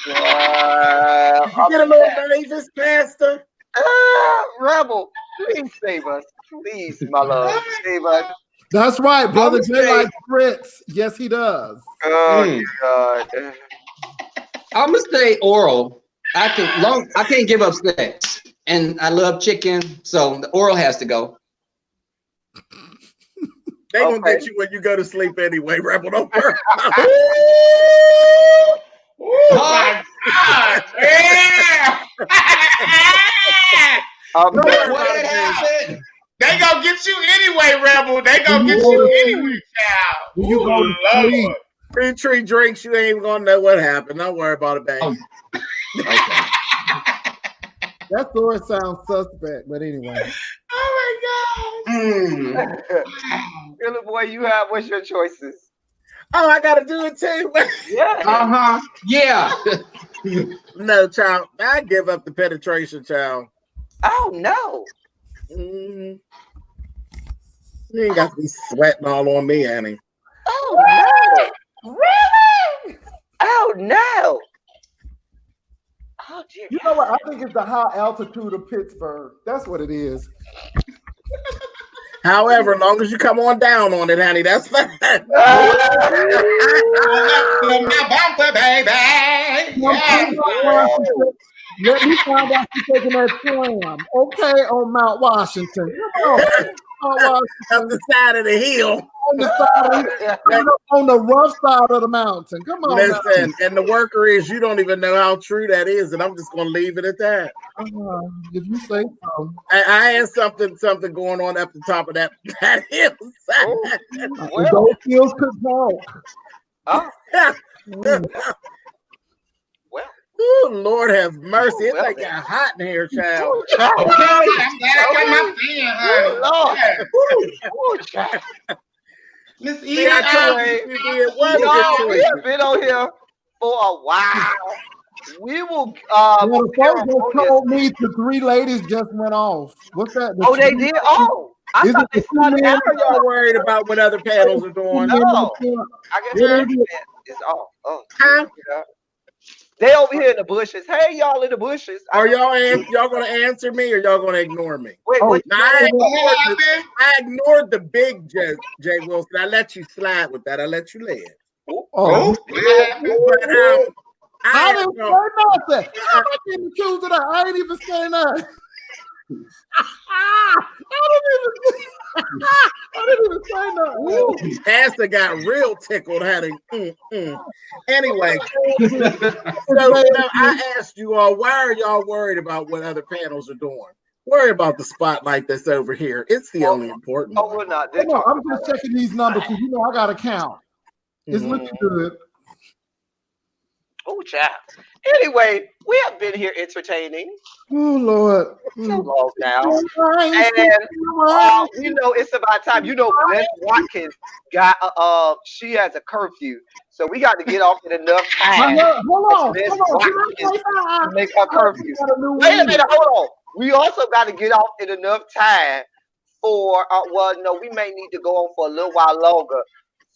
Did you get a little Davis, Pastor? Rebel, please save us. Please, my love, save us. That's right, brother Jay like Fritz. Yes, he does. Oh God. I'm gonna say oral. I can't give up sex, and I love chicken, so the oral has to go. They gonna get you when you go to sleep anyway, Rebel. Don't worry. Oh my God! Yeah. What happened? They gonna get you anyway, Rebel. They gonna get you anyway, child. You go to sleep. Tree drinks, you ain't even gonna know what happened. Don't worry about it, baby. Okay. That story sounds suspect, but anyway. Oh my God. Billy boy, what's your choices? Oh, I gotta do it too. Yeah. Yeah. No, child. I give up the penetration, child. Oh no. You ain't got to be sweating all on me, Annie. Oh no. Really? Oh no. Oh dear. You know what? I think it's the high altitude of Pittsburgh. That's what it is. However, as long as you come on down on it, honey, that's fine. Let me find out you're taking that tram. Okay, on Mount Washington. Come on. Up the side of the hill. On the rough side of the mountain. Come on. Listen, and the worker is, you don't even know how true that is, and I'm just going to leave it at that. If you say so. I had something going on up the top of that hillside. Those hills could talk. Oh. Oh, Lord have mercy. It's like got hot in here, child. Okay. I'm glad I got my fan, honey. Miss Edie, we have been on here for a while. We will. The folks just told me the three ladies just went off. What's that? They did? Oh. I thought they started out. Y'all worried about what other panels are doing? No. I guess it's off. Oh. They over here in the bushes. Hey, y'all in the bushes. Are y'all gonna answer me or y'all gonna ignore me? Wait, I ignored the big Jay Wilson. I let you slide with that. I let you live. I didn't say nothing. I'm not getting accused of that. I ain't even saying that. I didn't even say nothing. Pastor got real tickled, Anyway, so I asked you all, why are y'all worried about what other panels are doing? Worry about the spotlight that's over here. It's the only important one. We're not. I'm just checking these numbers because I got to count. It's looking good. Oh, child. Anyway, we have been here entertaining. Oh, Lord. So long now. And, it's about time. Les Watkins she has a curfew. So we got to get off in enough time. Hold on. To make her curfew. Wait a minute, hold on. We also got to get off in enough time for, we may need to go on for a little while longer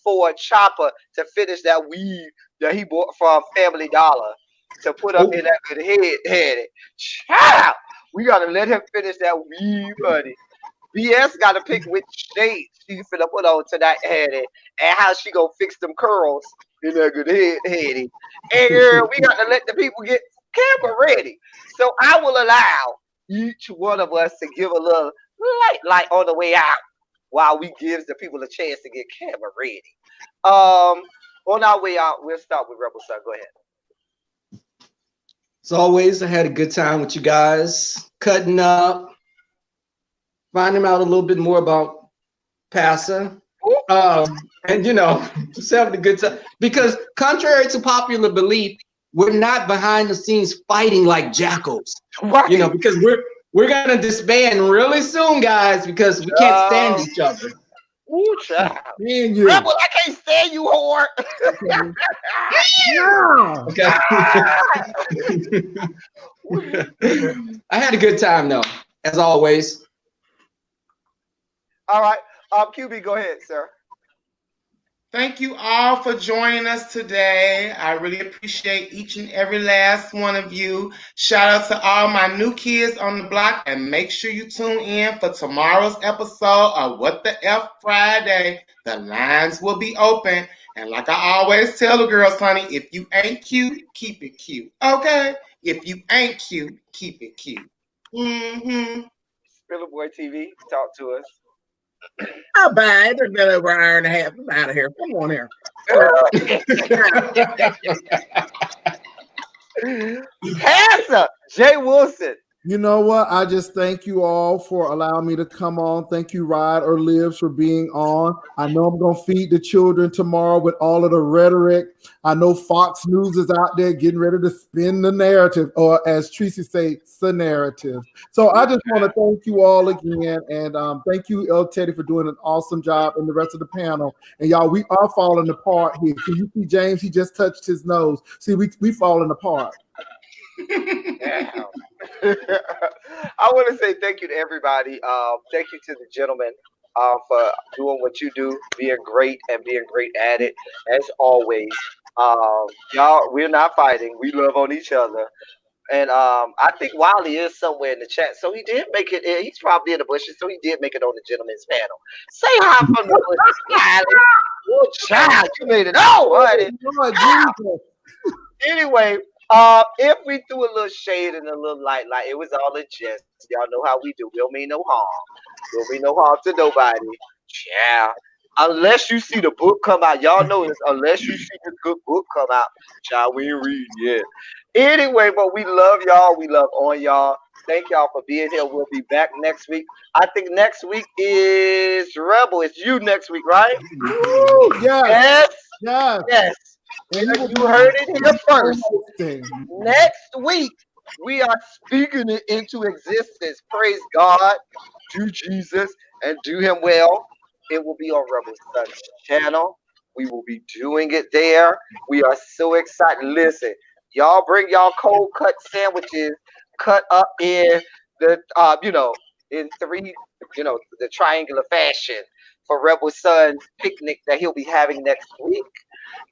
for Chopper to finish that weave that he bought from Family Dollar to put up in that good head. Child, we got to let him finish that weave, honey. BS got to pick which shade she's finna put on to that head and how she gonna fix them curls in that good head. And we got to let the people get Camera ready. So I will allow each one of us to give a little light on the way out while we give the people a chance to get camera ready. On our way out, we'll start with Rebel Son. Go ahead. As always, I had a good time with you guys, cutting up, finding out a little bit more about Passa. And just having a good time. Because contrary to popular belief, we're not behind the scenes fighting like jackals. Right. Because we're gonna disband really soon, guys, because we can't stand each other. Ooh, child. You. Rebel, I can't stand you, whore. Okay. I had a good time though, as always. All right. QB, go ahead, sir. Thank you all for joining us today. I really appreciate each and every last one of you. Shout out to all my new kids on the block, and make sure you tune in for tomorrow's episode of What the F Friday. The lines will be open. And like I always tell the girls, honey, if you ain't cute, keep it cute. Okay? If you ain't cute, keep it cute. Mm-hmm. SpillitBoyTV, talk to us. Not bad. It's been over an hour and a half. I'm out of here. Come on here. Passa, Jay Wilson. You know what? I just thank you all for allowing me to come on. Thank you, Ride or Lives, for being on. I know I'm going to feed the children tomorrow with all of the rhetoric. I know Fox News is out there getting ready to spin the narrative, or as Tracy say, the narrative. So I just want to thank you all again. And thank you, El Teddy, for doing an awesome job, and the rest of the panel. And y'all, we are falling apart here. Can you see James? He just touched his nose. See, we falling apart. I want to say thank you to everybody. Thank you to the gentlemen for doing what you do, being great and being great at it. As always, y'all, we're not fighting. We love on each other. And I think Wiley is somewhere in the chat, so he did make it. He's probably in the bushes, so he did make it on the gentleman's panel. Say hi from the bushes, Wiley. Good child, you made it. Oh, honey. Anyway. If we threw a little shade and a little light, it was all a jest. Y'all know how we do. We don't mean no harm. We don't mean no harm to nobody. Yeah. Unless you see the book come out. Y'all know this. Unless you see the good book come out. Child, we ain't reading yet. Anyway, but we love y'all. We love on y'all. Thank y'all for being here. We'll be back next week. I think next week is Rebel. It's you next week, right? Woo, yes. Yes. You heard it here first. Next week, we are speaking it into existence. Praise God, do Jesus, and do him well. It will be on Rebel Sun's channel. We will be doing it there. We are so excited. Listen, y'all bring y'all cold cut sandwiches cut up in the, in three, the triangular fashion for Rebel Sun's picnic that he'll be having next week.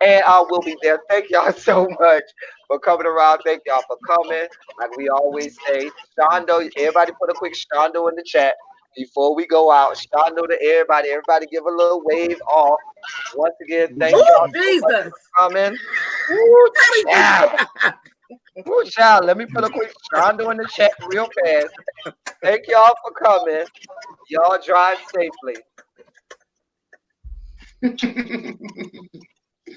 And I will be there. Thank y'all so much for coming around. Thank y'all for coming. Like we always say, Shondo, everybody put a quick Shondo in the chat before we go out. Shondo to everybody. Everybody give a little wave off. Once again, thank y'all so much for coming. Woo, child. Woo, child. Let me put a quick Shondo in the chat real fast. Thank y'all for coming. Y'all drive safely.